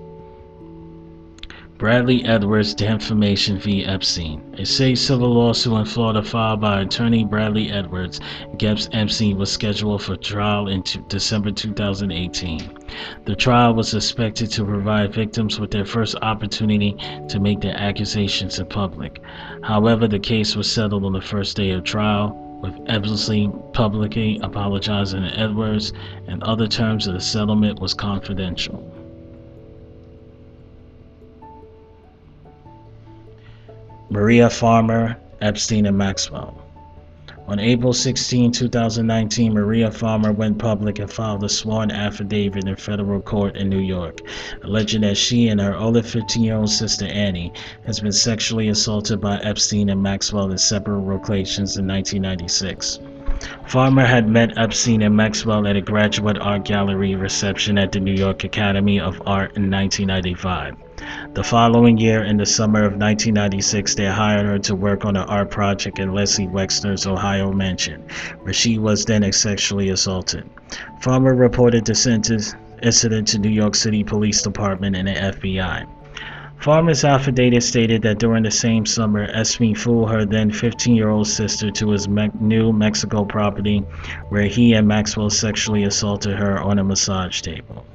Bradley Edwards defamation v. Epstein. A state civil lawsuit in Florida filed by attorney Bradley Edwards against Epstein was scheduled for trial in December 2018. The trial was expected to provide victims with their first opportunity to make their accusations in public. However, the case was settled on the first day of trial, with Epstein publicly apologizing to Edwards, and other terms of the settlement was confidential. Maria Farmer, Epstein and Maxwell. On April 16, 2019, Maria Farmer went public and filed a sworn affidavit in federal court in New York, alleging that she and her older 15-year-old sister Annie has been sexually assaulted by Epstein and Maxwell in separate locations in 1996. Farmer had met Epstein and Maxwell at a graduate art gallery reception at the New York Academy of Art in 1995. The following year, in the summer of 1996, they hired her to work on an art project in Leslie Wexner's Ohio mansion, where she was then sexually assaulted. Farmer reported the incident to New York City Police Department and the FBI. Farmer's affidavit stated that during the same summer, Epstein flew her then 15-year-old sister to his New Mexico property, where he and Maxwell sexually assaulted her on a massage table.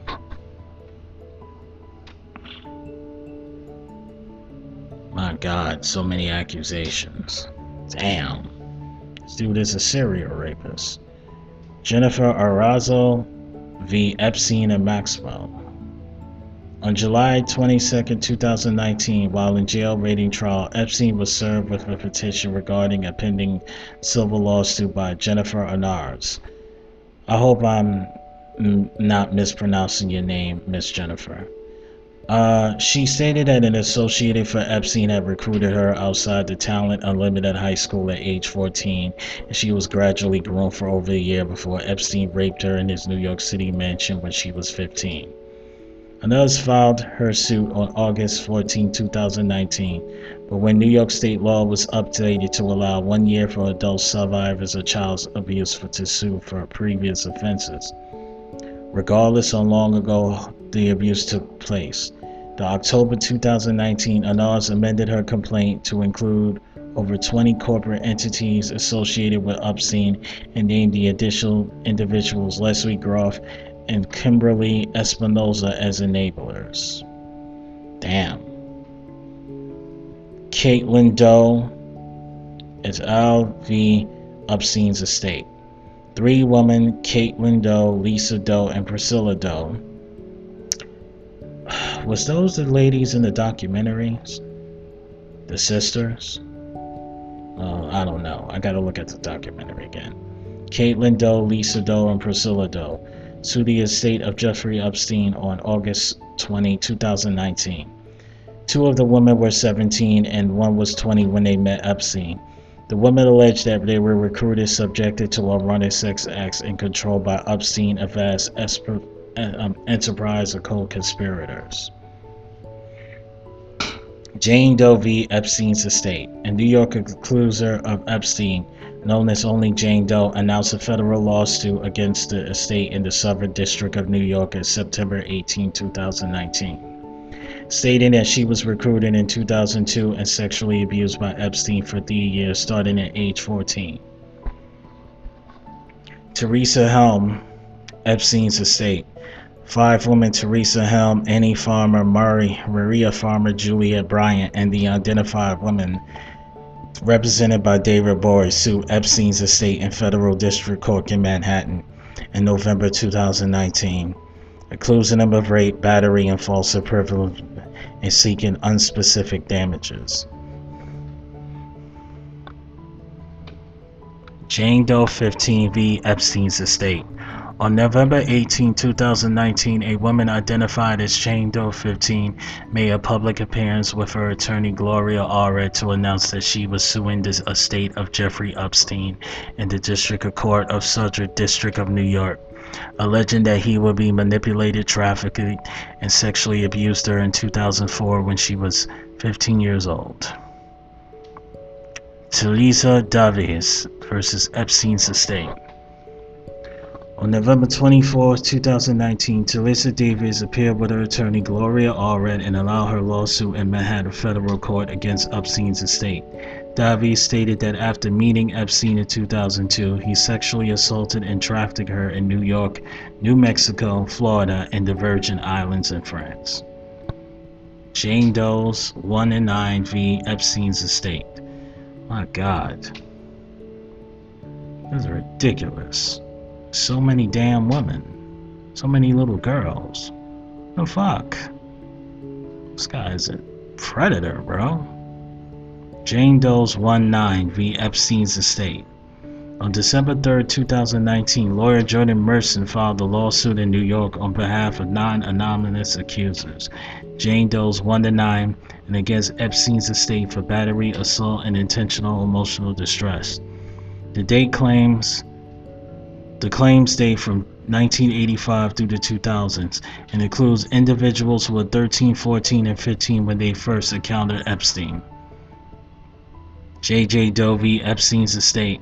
My God, so many accusations. Damn. This dude is a serial rapist. Jennifer Arauzo v. Epstein and Maxwell. On July 22, 2019, while in jail waiting trial, Epstein was served with a petition regarding a pending civil lawsuit by Jennifer Arauzo. I hope I'm not mispronouncing your name, Miss Jennifer. She stated that an associate for Epstein had recruited her outside the Talent Unlimited High School at age 14, and she was gradually groomed for over a year before Epstein raped her in his New York City mansion when she was 15. Others filed her suit on August 14, 2019, but when New York state law was updated to allow 1 year for adult survivors of child abuse to sue for previous offenses, regardless of how long ago the abuse took place. The October 2019 Anars amended her complaint to include over 20 corporate entities associated with Epstein and named the additional individuals Leslie Groff and Kimberly Espinoza as enablers. Damn. Caitlin Doe et al. V. Epstein's estate. 3 women, Caitlin Doe, Lisa Doe, and Priscilla Doe. Was those the ladies in the documentaries? The sisters? I don't know. I gotta look at the documentary again. Caitlin Doe, Lisa Doe, and Priscilla Doe sued the estate of Jeffrey Epstein on August 20, 2019. 2 of the women were 17 and 1 was 20 when they met Epstein. The women alleged that they were recruited, subjected to unwanted sex acts, and controlled by Epstein, a vast enterprise of co-conspirators. Jane Doe v. Epstein's estate. A New York accuser of Epstein, known as only Jane Doe, announced a federal lawsuit against the estate in the Southern District of New York on September 18, 2019, stating that she was recruited in 2002 and sexually abused by Epstein for 3 years, starting at age 14. Teresa Helm, Epstein's estate. 5 women: Teresa Helm, Annie Farmer, Maria Farmer, Juliet Bryant, and the unidentified women, represented by David Boris, sued Epstein's estate in federal district court in Manhattan in November 2019, accusing them of rape, battery, and false imprisonment, and seeking unspecific damages. Jane Doe 15 v. Epstein's estate. On November 18, 2019, a woman identified as Jane Doe 15 made a public appearance with her attorney Gloria Allred to announce that she was suing the estate of Jeffrey Epstein in the District Court of Southern District of New York, alleging that he would be manipulated, trafficked, and sexually abused her in 2004 when she was 15 years old. Teresa Davies versus Epstein's estate. On November 24, 2019, Teresa Davies appeared with her attorney Gloria Allred and allowed her lawsuit in Manhattan federal court against Epstein's estate. Davies stated that after meeting Epstein in 2002, he sexually assaulted and trafficked her in New York, New Mexico, Florida, and the Virgin Islands in France. Jane Doe's 1 and 9 v. Epstein's estate. My God. This is ridiculous. So many damn women. So many little girls. The fuck? This guy is a predator, bro. Jane Doe's 1-9 v. Epstein's estate. On December 3, 2019, lawyer Jordan Merson filed a lawsuit in New York on behalf of non-anonymous accusers, Jane Doe's 1-9, and against Epstein's estate for battery, assault, and intentional emotional distress. The claims date from 1985 through the 2000s and includes individuals who were 13, 14, and 15 when they first encountered Epstein. J.J. Doe v. Epstein's estate.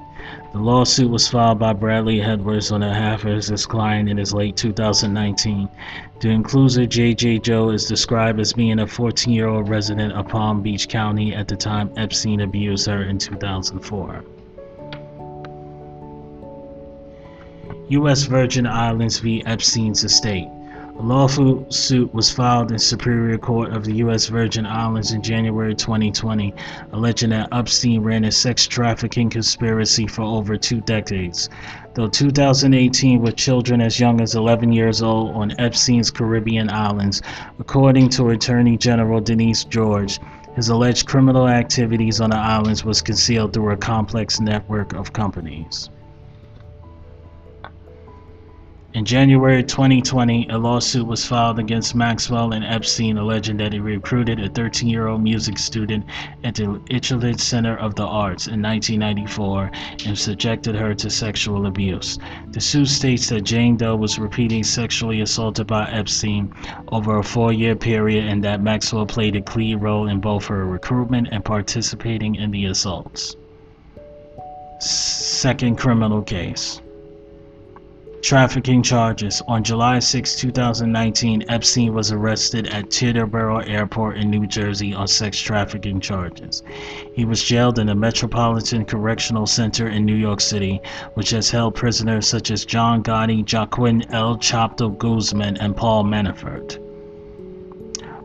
The lawsuit was filed by Bradley Edwards on behalf of his client in his late 2019. The accuser J.J. Doe is described as being a 14-year-old resident of Palm Beach County at the time Epstein abused her in 2004. U.S. Virgin Islands v. Epstein's estate. A lawsuit was filed in Superior Court of the U.S. Virgin Islands in January 2020, alleging that Epstein ran a sex trafficking conspiracy for over 2 decades. Though 2018 with children as young as 11 years old on Epstein's Caribbean islands, according to Attorney General Denise George, his alleged criminal activities on the islands was concealed through a complex network of companies. In January 2020, a lawsuit was filed against Maxwell and Epstein alleging that he recruited a 13-year-old music student at the Italy Center of the Arts in 1994 and subjected her to sexual abuse. The suit states that Jane Doe was repeatedly sexually assaulted by Epstein over a 4-year period and that Maxwell played a key role in both her recruitment and participating in the assaults. Second criminal case. Trafficking charges. On July 6, 2019, Epstein was arrested at Teterboro Airport in New Jersey on sex trafficking charges. He was jailed in the Metropolitan Correctional Center in New York City, which has held prisoners such as John Gotti, Joaquin El Chapo Guzman, and Paul Manafort.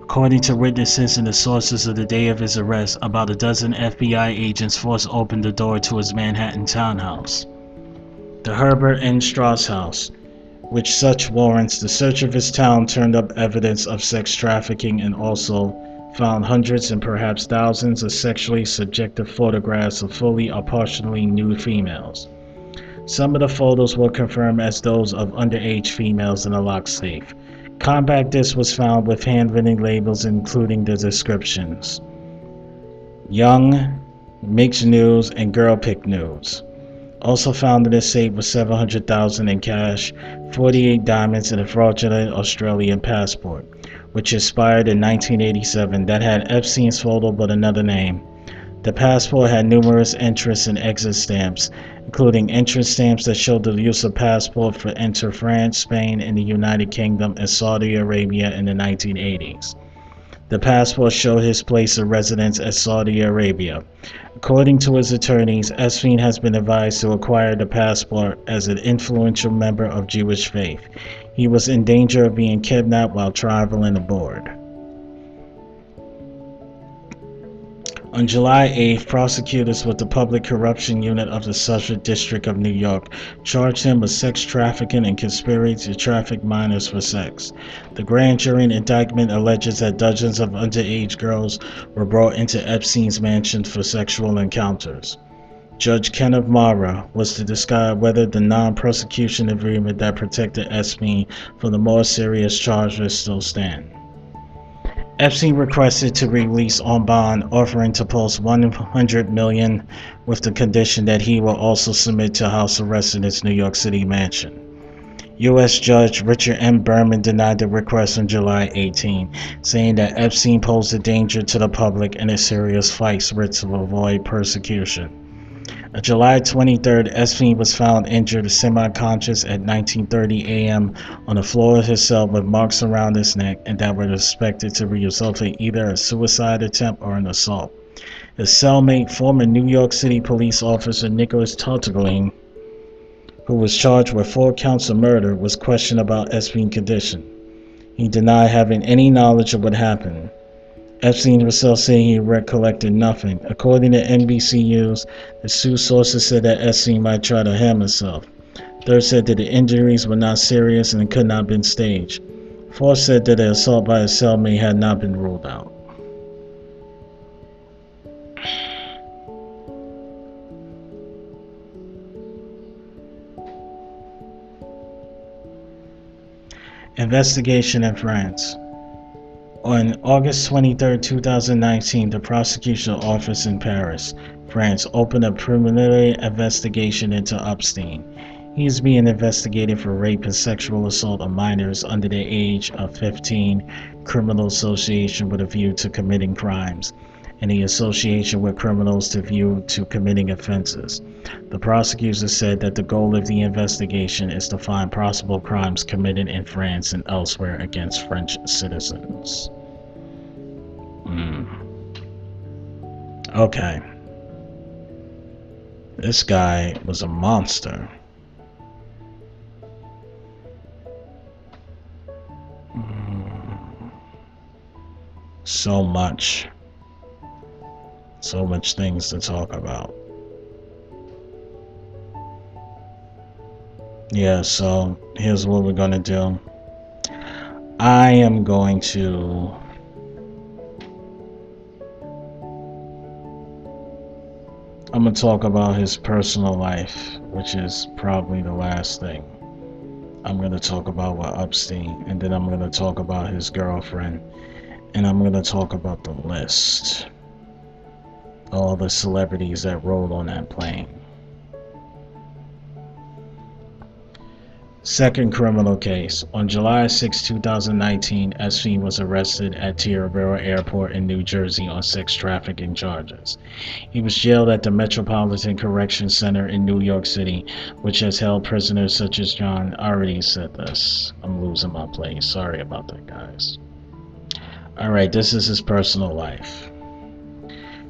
According to witnesses and the sources of the day of his arrest, about a dozen FBI agents forced open the door to his Manhattan townhouse, the Herbert N. Strauss house, which such warrants. The search of his town turned up evidence of sex trafficking and also found hundreds and perhaps thousands of sexually subjective photographs of fully or partially nude females. Some of the photos were confirmed as those of underage females in a locked safe. Compact disc was found with handwritten labels including the descriptions: young, mixed nudes, and girl pic nudes. Also found in the safe was $700,000 in cash, 48 diamonds, and a fraudulent Australian passport, which expired in 1987, that had Epstein's photo but another name. The passport had numerous entrance and exit stamps, including entrance stamps that showed the use of passport for enter France, Spain, and the United Kingdom and Saudi Arabia in the 1980s. The passport showed his place of residence at Saudi Arabia. According to his attorneys, Epstein has been advised to acquire the passport as an influential member of Jewish faith. He was in danger of being kidnapped while traveling abroad. On July 8th, prosecutors with the Public Corruption Unit of the Southern District of New York charged him with sex trafficking and conspiracy to traffic minors for sex. The grand jury indictment alleges that dozens of underage girls were brought into Epstein's mansion for sexual encounters. Judge Kenneth Mara was to decide whether the non-prosecution agreement that protected Epstein from the more serious charges still stand. Epstein requested to release on bond, offering to post $100 million with the condition that he will also submit to house arrest in his New York City mansion. U.S. Judge Richard M. Berman denied the request on July 18, saying that Epstein posed a danger to the public and a serious flight risk to avoid persecution. On July 23rd, Epstein was found injured, semi-conscious at 19:30 a.m. on the floor of his cell with marks around his neck and that were suspected to result in either a suicide attempt or an assault. His cellmate, former New York City police officer Nicholas Tartaglia, who was charged with 4 counts of murder, was questioned about Epstein's condition. He denied having any knowledge of what happened. Epstein himself said he recollected nothing. According to NBC News, the suit sources said that Epstein might try to hang himself. Third said that the injuries were not serious and could not have been staged. Fourth said that the assault by his cellmate had not been ruled out. Investigation in France. On August 23, 2019, the prosecution office in Paris, France, opened a preliminary investigation into Epstein. He is being investigated for rape and sexual assault of minors under the age of 15, criminal association with a view to committing crimes, and the association with criminals to view to committing offenses. The prosecutors said that the goal of the investigation is to find possible crimes committed in France and elsewhere against French citizens. Okay. This guy was a monster. So much things to talk about. Yeah, so here's what we're gonna do. I'm going to talk about his personal life, which is probably the last thing. I'm going to talk about with Epstein, and then I'm going to talk about his girlfriend, and I'm going to talk about the list. All the celebrities that rode on that plane. Second criminal case. On July 6, 2019, Epstein was arrested at Teterboro Airport in New Jersey on sex trafficking charges. He was jailed at the Metropolitan Correction Center in New York City, which has held prisoners such as John. I already said this. I'm losing my place. Sorry about that, guys. Alright, this is his personal life.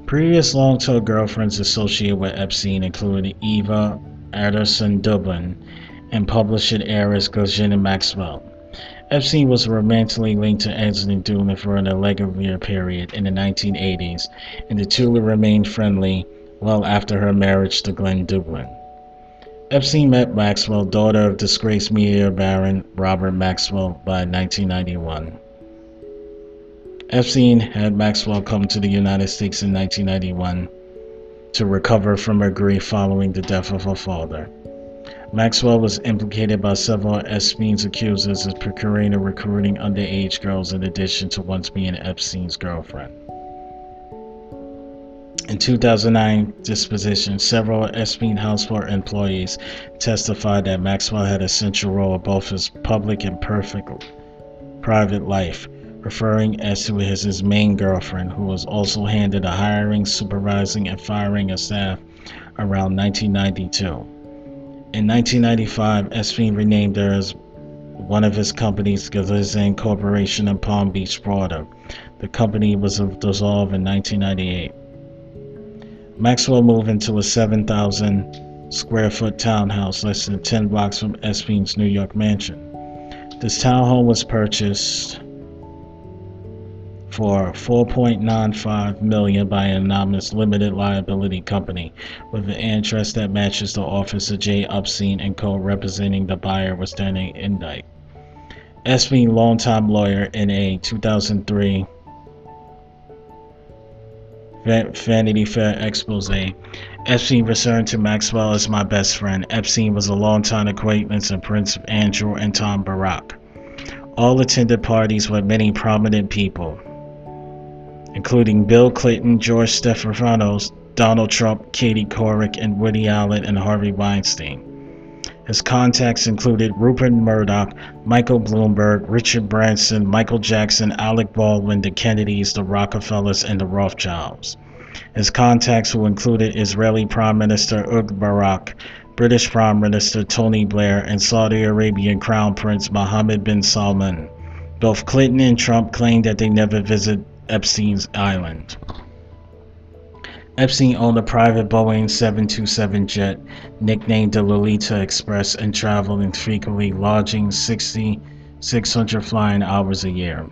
Previous long-term girlfriends associated with Epstein included Eva Anderson-Dublin and publisher heiress Ghislaine and Maxwell. Epstein was romantically linked to Anthony Dublin for an 11-year period in the 1980s, and the two remained friendly well after her marriage to Glenn Dublin. Epstein met Maxwell, daughter of disgraced media baron Robert Maxwell, by 1991. Epstein had Maxwell come to the United States in 1991 to recover from her grief following the death of her father. Maxwell was implicated by several Epstein's accusers of procuring and recruiting underage girls in addition to once being Epstein's girlfriend. In 2009 disposition, several Epstein household employees testified that Maxwell had a central role in both his public and private life, referring as to his main girlfriend, who was also handed a hiring, supervising, and firing of staff around 1992. In 1995, Epstein renamed her as one of his companies, Ghislaine Corporation in Palm Beach, Florida. The company was dissolved in 1998. Maxwell moved into a 7,000 square foot townhouse less than 10 blocks from Epstein's New York mansion. This townhome was purchased for $4.95 million by an anonymous limited liability company with an interest that matches the office of J. Epstein and Co. representing the buyer was standing indicted. Epstein, longtime lawyer, in a 2003 Vanity Fair expose, Epstein returned to Maxwell as my best friend. Epstein was a longtime acquaintance of Prince Andrew and Tom Barack. All attended parties with many prominent people, including Bill Clinton, George Stephanopoulos, Donald Trump, Katie Couric, and Woody Allen and Harvey Weinstein. His contacts included Rupert Murdoch, Michael Bloomberg, Richard Branson, Michael Jackson, Alec Baldwin, the Kennedys, the Rockefellers, and the Rothschilds. His contacts who included Israeli Prime Minister Ehud Barak, British Prime Minister Tony Blair, and Saudi Arabian Crown Prince Mohammed bin Salman. Both Clinton and Trump claimed that they never visited Epstein's island. Epstein owned a private Boeing 727 jet nicknamed the Lolita Express and traveled frequently, lodging 600 flying hours a year,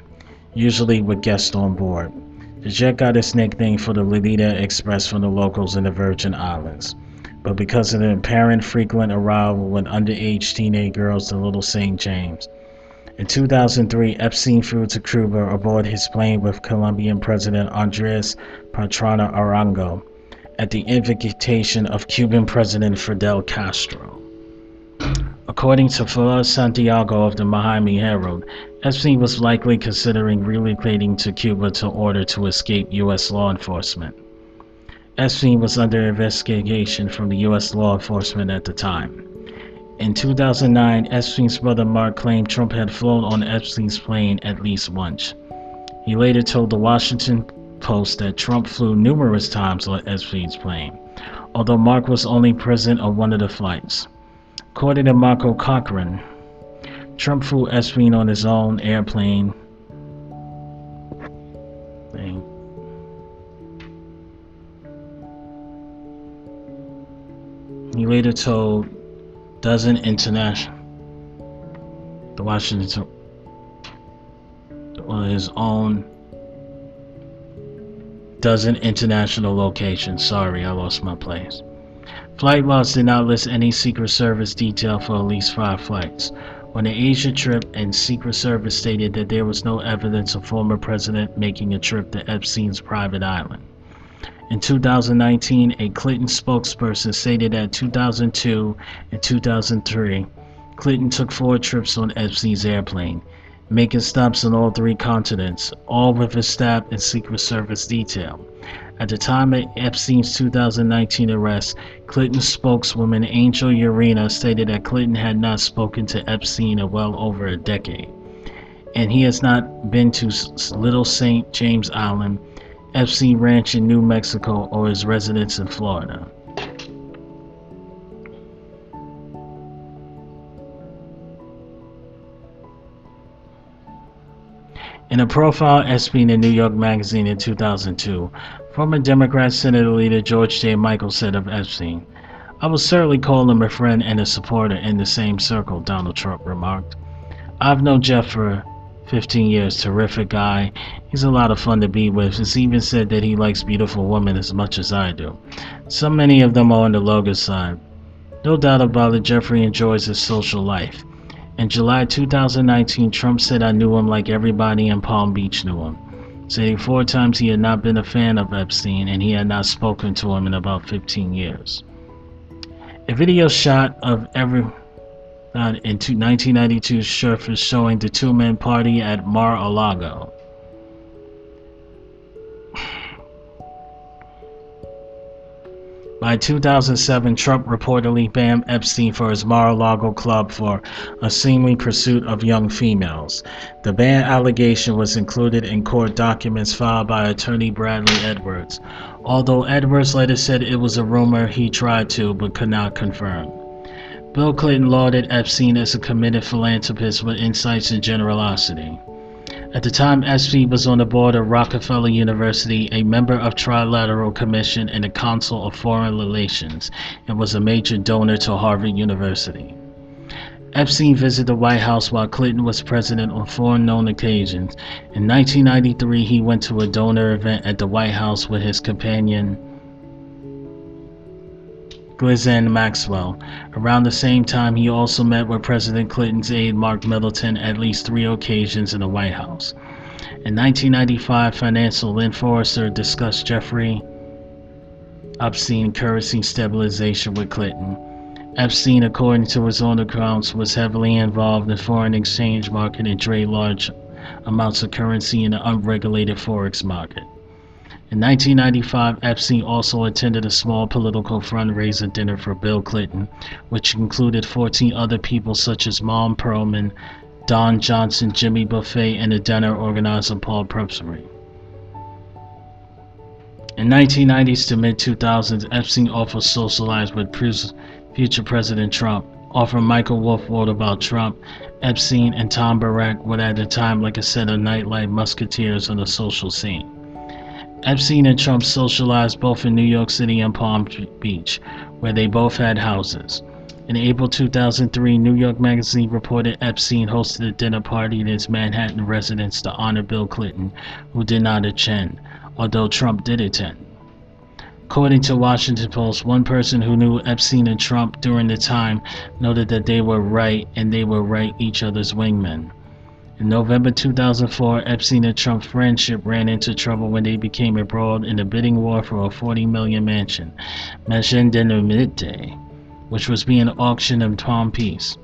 usually with guests on board. The jet got its nickname for the Lolita Express from the locals in the Virgin Islands, but because of the apparent frequent arrival with underage teenage girls to Little St. James. In 2003, Epstein flew to Cuba aboard his plane with Colombian President Andres Pastrana Arango at the invitation of Cuban President Fidel Castro. According to Flor Santiago of the Miami Herald, Epstein was likely considering relocating to Cuba in order to escape U.S. law enforcement. Epstein was under investigation from the U.S. law enforcement at the time. In 2009, Epstein's brother Mark claimed Trump had flown on Epstein's plane at least once. He later told the Washington Post that Trump flew numerous times on Epstein's plane, although Mark was only present on one of the flights. According to Marco Cochran, Trump flew Epstein on his own airplane. He later told Dozen International, the Washington, on his own dozen international locations. Sorry, I lost my place. Flight logs did not list any Secret Service detail for at least 5 flights. On the Asia trip, and Secret Service stated that there was no evidence of former president making a trip to Epstein's private island. In 2019, a Clinton spokesperson stated that in 2002 and 2003, Clinton took 4 trips on Epstein's airplane, making stops on all 3 continents, all with his staff and Secret Service detail. At the time of Epstein's 2019 arrest, Clinton's spokeswoman Angel Urena stated that Clinton had not spoken to Epstein in well over a decade, and he has not been to Little St. James Island, Epstein Ranch in New Mexico, or his residence in Florida. In a profile Epstein in New York Magazine in 2002, former Democrat Senator leader George J. Michael said of Epstein, "I would certainly call him a friend and a supporter in the same circle," Donald Trump remarked. "I've known Jeff for 15 years, terrific guy. He's a lot of fun to be with. He's even said that he likes beautiful women as much as I do. So many of them are on the longer side. No doubt about it, Jeffrey enjoys his social life." In July 2019, Trump said, "I knew him like everybody in Palm Beach knew him," saying 4 times he had not been a fan of Epstein and he had not spoken to him in about 15 years. A video shot of in 1992 surfaced showing the 2 men party at Mar-a-Lago. By 2007, Trump reportedly banned Epstein for his Mar-a-Lago club for a seeming pursuit of young females. The ban allegation was included in court documents filed by attorney Bradley Edwards, although Edwards later said it was a rumor he tried to but could not confirm. Bill Clinton lauded Epstein as a committed philanthropist with insights and generosity. At the time, Epstein was on the board of Rockefeller University, a member of Trilateral Commission and a consul of foreign relations, and was a major donor to Harvard University. Epstein visited the White House while Clinton was president on 4 known occasions. In 1993, he went to a donor event at the White House with his companion Ghislaine Maxwell. Around the same time, he also met with President Clinton's aide Mark Middleton at least 3 occasions in the White House. In 1995, financial Lynn Forrester discussed Jeffrey Epstein currency stabilization with Clinton. Epstein, according to his own accounts, was heavily involved in foreign exchange market and traded large amounts of currency in the unregulated forex market. In 1995, Epstein also attended a small political fundraiser dinner for Bill Clinton, which included 14 other people such as Mom Perlman, Don Johnson, Jimmy Buffett, and a dinner organizer Paul Pressbury. In 1990s to mid-2000s, Epstein often socialized with future President Trump. Author Michael Wolff wrote about Trump, Epstein, and Tom Barrack, what at the time like a set of nightlife musketeers on the social scene. Epstein and Trump socialized both in New York City and Palm Beach, where they both had houses. In April 2003, New York Magazine reported Epstein hosted a dinner party at his Manhattan residence to honor Bill Clinton, who did not attend, although Trump did attend. According to Washington Post, one person who knew Epstein and Trump during the time noted that they were right and they were right each other's wingmen. In November 2004, Epstein and Trump's friendship ran into trouble when they became embroiled in a bidding war for a $40 million mansion, Mansion de Numite, which was being auctioned in Palm Beach.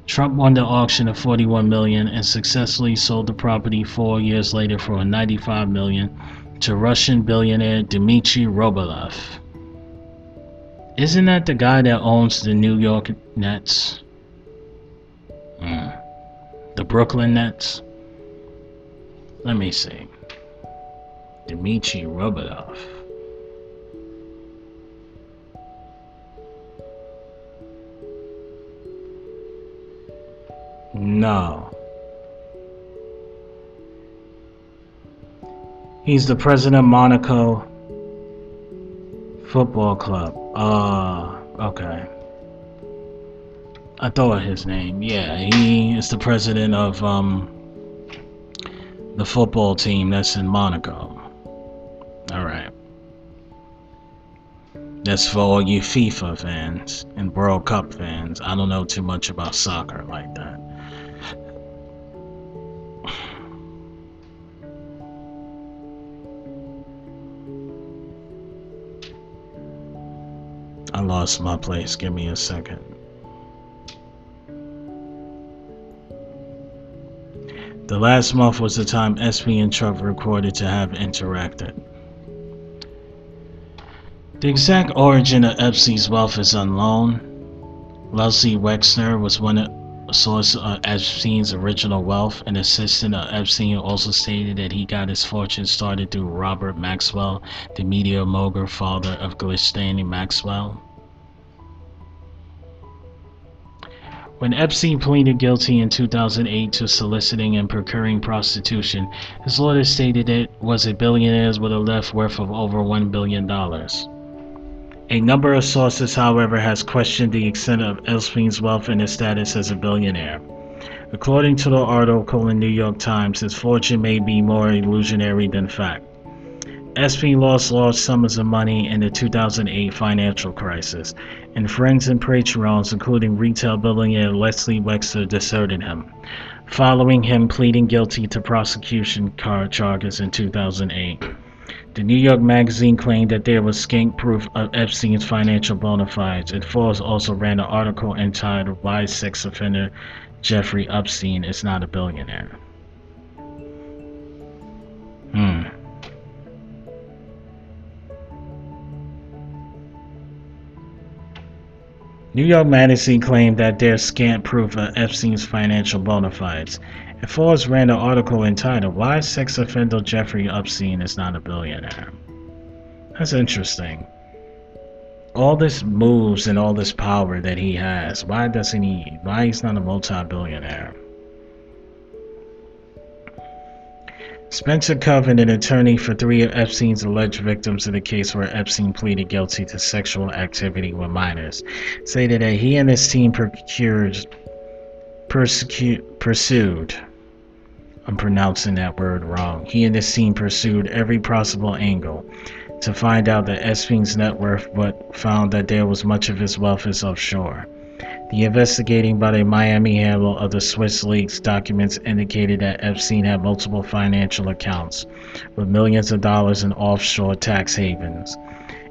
Trump won the auction of $41 million and successfully sold the property 4 years later for $95 million to Russian billionaire Dmitry Robolev. Isn't that the guy that owns the New York Nets? The Brooklyn Nets? Let me see. Dmitry Robolev. No. He's the president of Monaco Football Club. Okay. I thought his name. Yeah, he is the president of the football team that's in Monaco. Alright. That's for all you FIFA fans and World Cup fans. I don't know too much about soccer like that. I lost my place. Give me a second. The last month was the time Epstein and Trump reported to have interacted. The exact origin of Epstein's wealth is unknown. Leslie Wexner was one source of Epstein's original wealth. An assistant of Epstein also stated that he got his fortune started through Robert Maxwell, the media mogul father of Ghislaine and Maxwell. When Epstein pleaded guilty in 2008 to soliciting and procuring prostitution, his lawyer stated it was a billionaire with a net worth of over $1 billion. A number of sources, however, has questioned the extent of Epstein's wealth and his status as a billionaire. According to the article in New York Times, his fortune may be more illusionary than fact. Epstein lost large sums of money in the 2008 financial crisis, and friends and patrons, including retail billionaire Leslie Wexner, deserted him, following him pleading guilty to prosecution charges in 2008. The New York Magazine claimed that there was scant proof of Epstein's financial bona fides, and Forbes also ran an article entitled "Why Sex Offender Jeffrey Epstein is Not a Billionaire." New York Magazine claimed that there's scant proof of Epstein's financial bona fides, and Forbes ran an article entitled "Why Sex Offender Jeffrey Epstein is Not a Billionaire." That's interesting. All this moves and all this power that he has, why he's not a multi-billionaire? Spencer Coven, an attorney for three of Epstein's alleged victims in the case where Epstein pleaded guilty to sexual activity with minors, stated that he and his team pursued, I'm pronouncing that word wrong, he and his team pursued every possible angle to find out that Epstein's net worth, but found that there was much of his wealth is offshore. The investigating by the Miami handle of the Swiss leaks documents indicated that Epstein had multiple financial accounts with millions of dollars in offshore tax havens.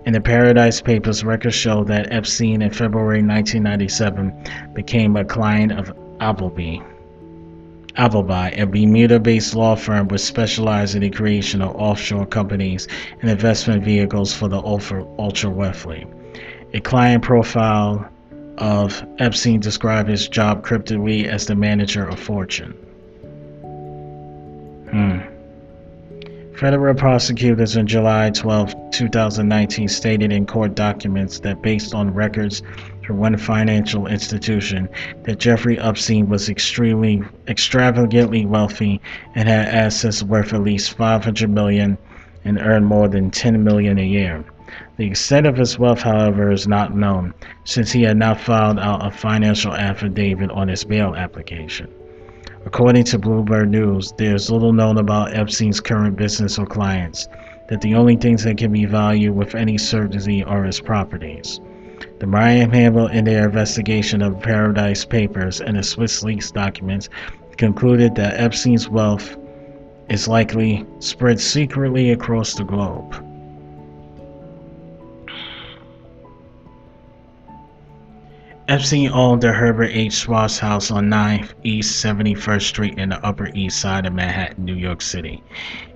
In the Paradise Papers, records show that Epstein in February 1997 became a client of Appleby, a Bermuda-based law firm which specialized in the creation of offshore companies and investment vehicles for the ultra-wealthy. A client profile of Epstein described his job cryptically as the manager of fortune. Federal prosecutors on July 12, 2019 stated in court documents that based on records from one financial institution that Jeffrey Epstein was extravagantly wealthy and had assets worth at least $500 million and earned more than $10 million a year. The extent of his wealth, however, is not known, since he had not filed out a financial affidavit on his bail application. According to Bloomberg News, there is little known about Epstein's current business or clients, that the only things that can be valued with any certainty are his properties. The Miami handle, in their investigation of Paradise Papers and the Swiss leaks documents, concluded that Epstein's wealth is likely spread secretly across the globe. Epstein owned the Herbert H. Schwartz House on 9th East 71st Street in the Upper East Side of Manhattan, New York City.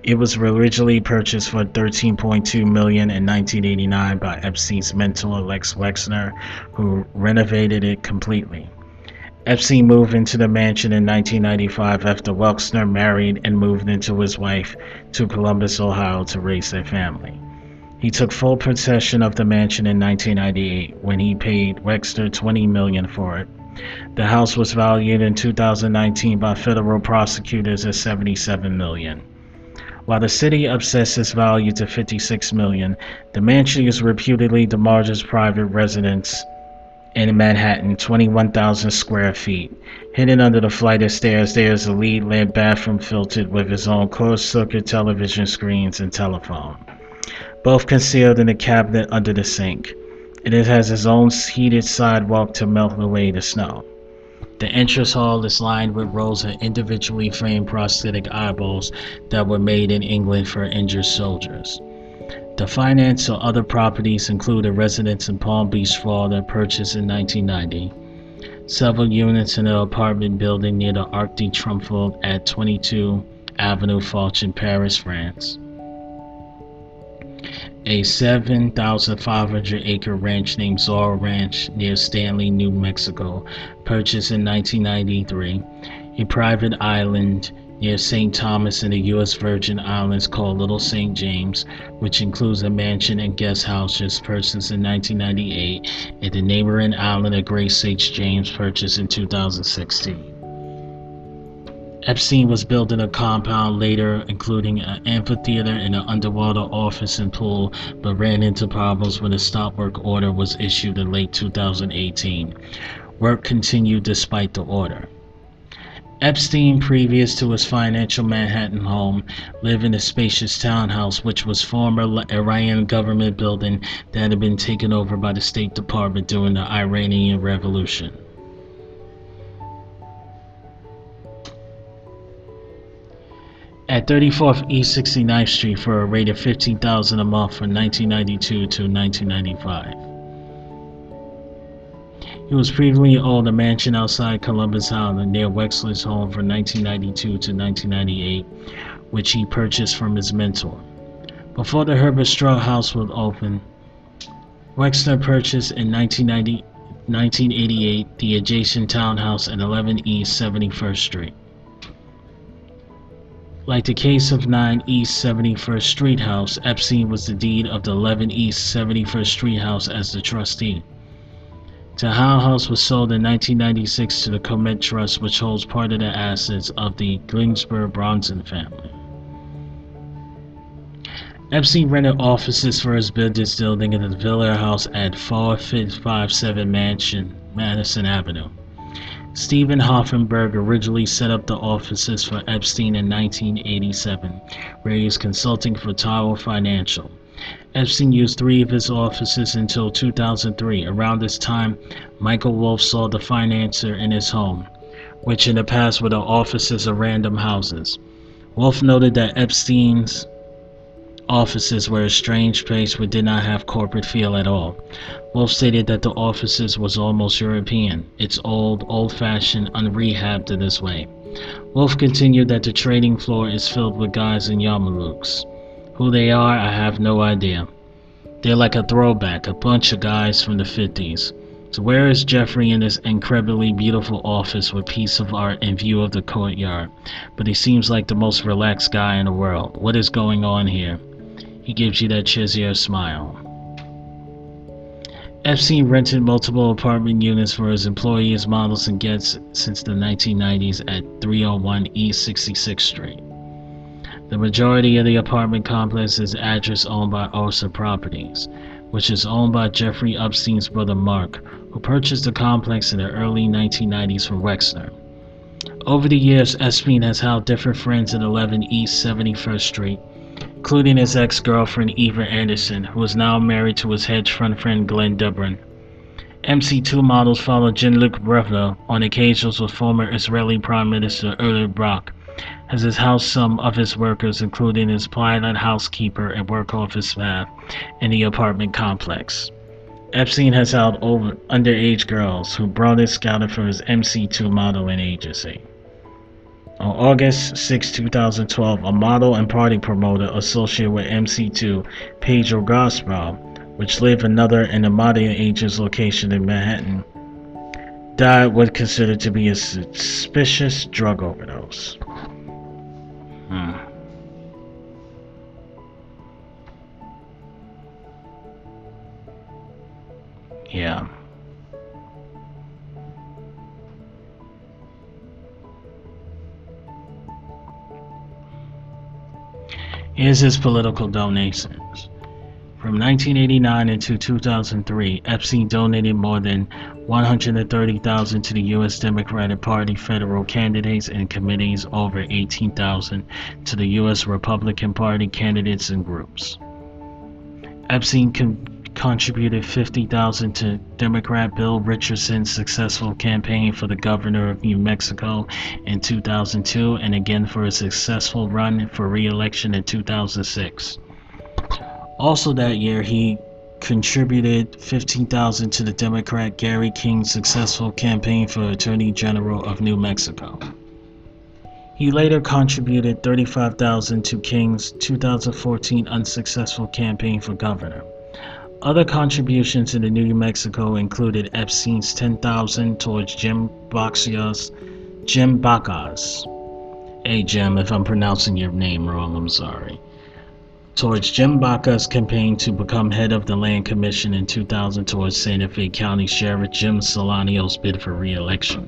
It was originally purchased for $13.2 million in 1989 by Epstein's mentor Lex Wexner, who renovated it completely. Epstein moved into the mansion in 1995 after Wexner married and moved into his wife to Columbus, Ohio to raise their family. He took full possession of the mansion in 1998 when he paid Wexner $20 million for it. The house was valued in 2019 by federal prosecutors at $77 million. While the city assessed its value to $56 million, the mansion is reputedly the largest private residence in Manhattan, 21,000 square feet. Hidden under the flight of stairs, there is a lead-lit bathroom fitted with its own closed-circuit television screens and telephone, both concealed in a cabinet under the sink. It has its own heated sidewalk to melt away the snow. The entrance hall is lined with rows of individually framed prosthetic eyeballs that were made in England for injured soldiers. The finance or other properties include a residence in Palm Beach, Florida, purchased in 1990. several units in an apartment building near the Arc de Triomphe at 22 Avenue Foch in Paris, France. A 7,500-acre ranch named Zorro Ranch near Stanley, New Mexico, purchased in 1993. A private island near St. Thomas in the U.S. Virgin Islands called Little St. James, which includes a mansion and guest houses, purchased in 1998, and the neighboring island of Great St. James, purchased in 2016. Epstein was building a compound later, including an amphitheater and an underwater office and pool, but ran into problems when a stop work order was issued in late 2018. Work continued despite the order. Epstein, previous to his financial Manhattan home, lived in a spacious townhouse which was former Iranian government building that had been taken over by the State Department during the Iranian Revolution. At 34th East 69th Street for a rate of $15,000 a month from 1992 to 1995. He was previously owned a mansion outside Columbus Island near Wexler's home from 1992 to 1998, which he purchased from his mentor. Before the Herbert Straw House was opened, Wexler purchased in 1988 the adjacent townhouse at 11 East 71st Street. Like the case of 9 East 71st Street House, Epstein was the deed of the 11 East 71st Street House as the trustee. The townhouse was sold in 1996 to the Comet Trust, which holds part of the assets of the Ginsburg-Bronson family. Epstein rented offices for his business building in the Villa House at 4557 Madison Avenue. Stephen Hoffenberg originally set up the offices for Epstein in 1987, where he was consulting for Tower Financial. Epstein used 3 of his offices until 2003. Around this time, Michael Wolff saw the financier in his home, which in the past were the offices of Random Houses. Wolff noted that Epstein's offices were a strange place which did not have corporate feel at all. Wolff stated that the offices was almost European. It's old-fashioned, unrehabbed in this way. Wolff continued that the trading floor is filled with guys in yarmulkes. Who they are, I have no idea. They're like a throwback, a bunch of guys from the 50s. So where is Jeffrey in this incredibly beautiful office with piece of art in view of the courtyard? But he seems like the most relaxed guy in the world. What is going on here? He gives you that Chizier smile. Epstein rented multiple apartment units for his employees, models, and guests since the 1990s at 301 East 66th Street. The majority of the apartment complex is address owned by Ursa Properties, which is owned by Jeffrey Epstein's brother Mark, who purchased the complex in the early 1990s from Wexner. Over the years, Epstein has held different friends at 11 East 71st Street, including his ex-girlfriend Eva Anderson, who is now married to his hedge fund friend Glenn Dubrin. MC2 models follow Jean-Luc Brevno on occasions with former Israeli Prime Minister Ehud Barak, as his house some of his workers, including his pilot housekeeper and work office staff, in the apartment complex. Epstein has held over underage girls who brought and scouted for his MC2 modeling agency. On August 6, 2012, a model and party promoter associated with MC2, Pedro Gaspar, which lived another in a modeling agent's location in Manhattan, died what considered to be a suspicious drug overdose. Yeah. Here's his political donations. From 1989 into 2003, Epstein donated more than $130,000 to the U.S. Democratic Party federal candidates and committees, over $18,000 to the U.S. Republican Party candidates and groups. Epstein contributed $50,000 to Democrat Bill Richardson's successful campaign for the governor of New Mexico in 2002, and again for a successful run for re-election in 2006. Also that year, he contributed $15,000 to the Democrat Gary King's successful campaign for Attorney General of New Mexico. He later contributed $35,000 to King's 2014 unsuccessful campaign for governor. Other contributions in New Mexico included Epstein's $10,000 towards Jim Bacca's. Hey Jim, if I'm pronouncing your name wrong, I'm sorry. Towards Jim Bacca's campaign to become head of the Land Commission in 2000 towards Santa Fe County Sheriff Jim Solanio's bid for re-election.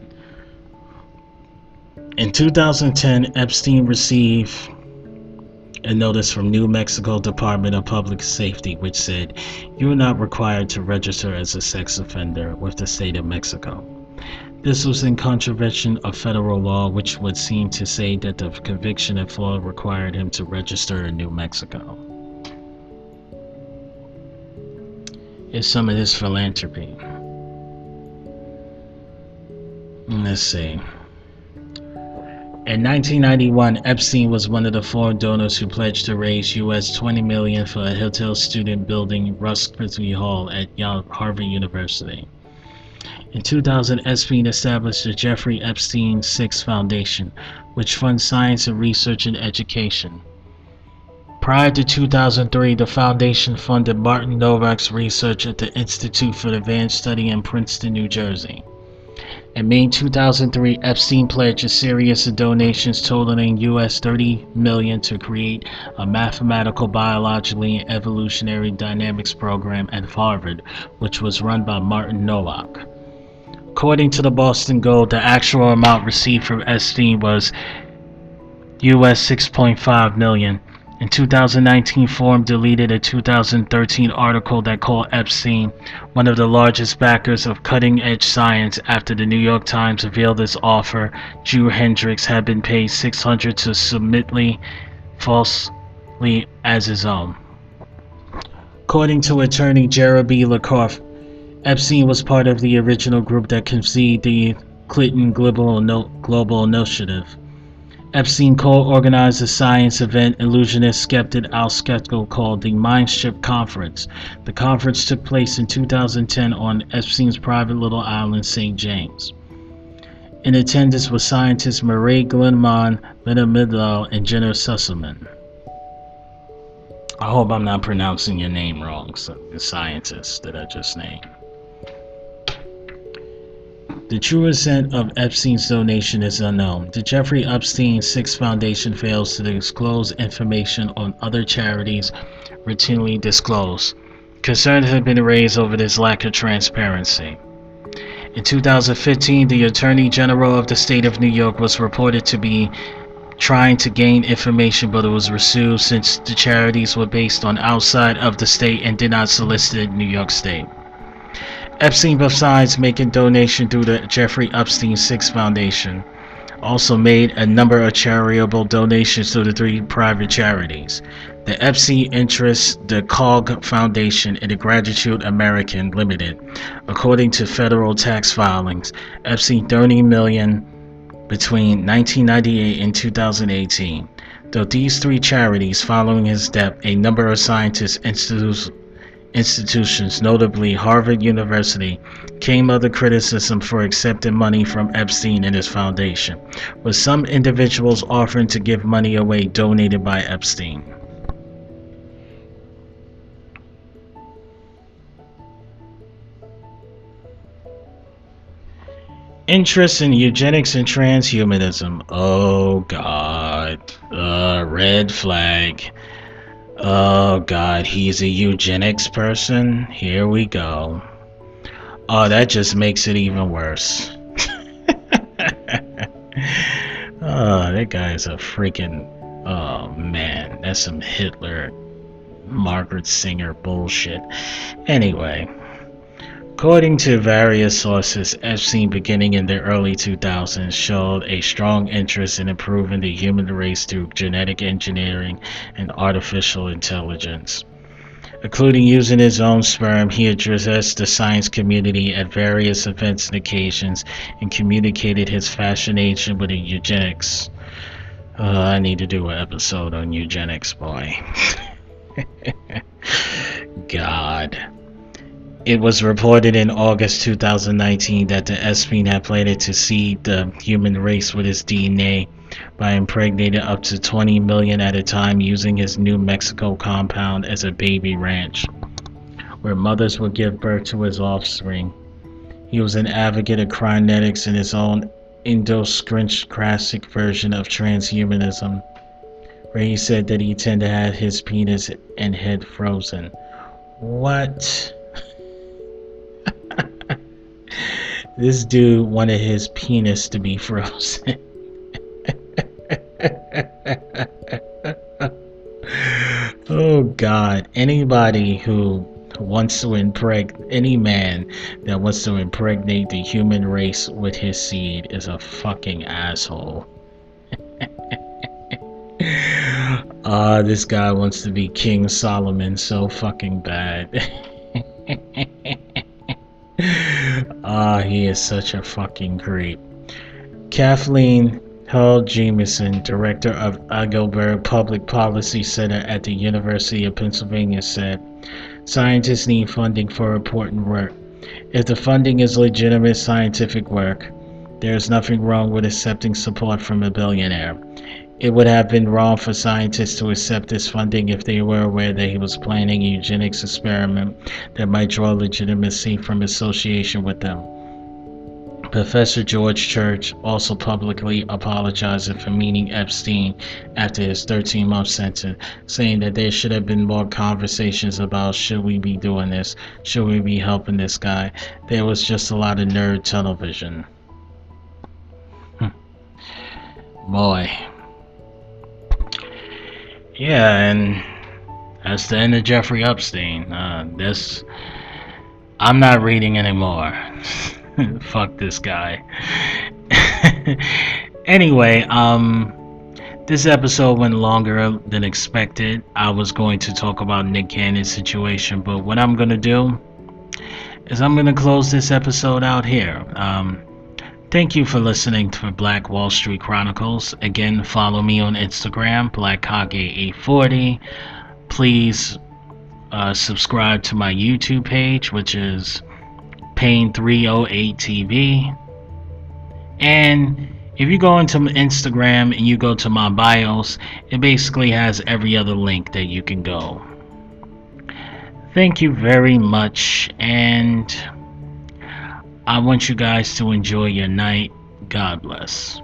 In 2010, Epstein received a notice from New Mexico Department of Public Safety which said, "You are not required to register as a sex offender with the state of Mexico." This was in contravention of federal law, which would seem to say that the conviction in Florida required him to register in New Mexico. Here's some of his philanthropy. Let's see. In 1991, Epstein was one of the foreign donors who pledged to raise US $20 million for a hotel student building Rusk Prithvi Hall at Harvard University. In 2000, Epstein established the Jeffrey Epstein Sixth Foundation, which funds science and research and education. Prior to 2003, the foundation funded Martin Nowak's research at the Institute for Advanced Study in Princeton, New Jersey. In May 2003, Epstein pledged a series of donations totaling US $30 million to create a mathematical, biologically, and evolutionary dynamics program at Harvard, which was run by Martin Nowak. According to the Boston Globe, the actual amount received from Epstein was US $6.5 million. In 2019, Forbes deleted a 2013 article that called Epstein one of the largest backers of cutting-edge science after the New York Times revealed his author, Drew Hendricks, had been paid $600 to submit falsely as his own. According to attorney Jared B. LaCroix, Epstein was part of the original group that conceived the Clinton Global Initiative. Epstein co-organized a science event illusionist skeptic Al Skeptical called the Mindship Conference. The conference took place in 2010 on Epstein's private little island, St. James. In attendance was scientists Marie Glenman, Leonard Midlow, and Jenna Susselman. I hope I'm not pronouncing your name wrong, the scientists that I just named. The true extent of Epstein's donation is unknown. The Jeffrey Epstein Sixth Foundation fails to disclose information on other charities routinely disclosed. Concerns have been raised over this lack of transparency. In 2015, the Attorney General of the state of New York was reported to be trying to gain information, but it was refused since the charities were based on outside of the state and did not solicit New York State. Epstein, besides making donations through the Jeffrey Epstein Sixth Foundation, also made a number of charitable donations to the three private charities: the Epstein Interest, the COG Foundation, and the Gratitude American Limited. According to federal tax filings, Epstein $30 million between 1998 and 2018. Though these three charities, following his death, a number of scientists, institutions, notably Harvard University, came under criticism for accepting money from Epstein and his foundation, with some individuals offering to give money away donated by Epstein. Interest in eugenics and transhumanism. Oh God, red flag. Oh God, he's a eugenics person. Here we go. Oh, that just makes it even worse. Oh, that guy's a freaking... Oh man, that's some Hitler, Margaret Sanger bullshit. Anyway, according to various sources, Epstein, beginning in the early 2000s, showed a strong interest in improving the human race through genetic engineering and artificial intelligence. Including using his own sperm, he addressed the science community at various events and occasions and communicated his fascination with eugenics. I need to do an episode on eugenics, boy. God. It was reported in August 2019 that the Epstein had planned to seed the human race with his DNA by impregnating up to 20 million at a time using his New Mexico compound as a baby ranch, where mothers would give birth to his offspring. He was an advocate of cryonetics and his own idiosyncratic version of transhumanism, where he said that he intended to have his penis and head frozen. What? This dude wanted his penis to be frozen. Oh God, anybody who wants to any man that wants to impregnate the human race with his seed is a fucking asshole. This guy wants to be King Solomon so fucking bad. He is such a fucking creep. Kathleen Jamieson, director of Engelberg Public Policy Center at the University of Pennsylvania, said, "Scientists need funding for important work. If the funding is legitimate scientific work, there is nothing wrong with accepting support from a billionaire. It would have been wrong for scientists to accept this funding if they were aware that he was planning a eugenics experiment that might draw legitimacy from association with them." Professor George Church also publicly apologized for meeting Epstein after his 13-month sentence, saying that there should have been more conversations about should we be doing this, should we be helping this guy. There was just a lot of nerd television. Boy. Yeah, and that's the end of Jeffrey Epstein. I'm not reading anymore. Fuck this guy. Anyway, this episode went longer than expected. I was going to talk about Nick Cannon's situation, but what I'm gonna do is I'm gonna close this episode out here. Thank you for listening to Black Wall Street Chronicles. Again, follow me on Instagram, BlackHawk8840. Please subscribe to my YouTube page, which is Pain308TV. And if you go into Instagram and you go to my bios, it basically has every other link that you can go. Thank you very much, and I want you guys to enjoy your night. God bless.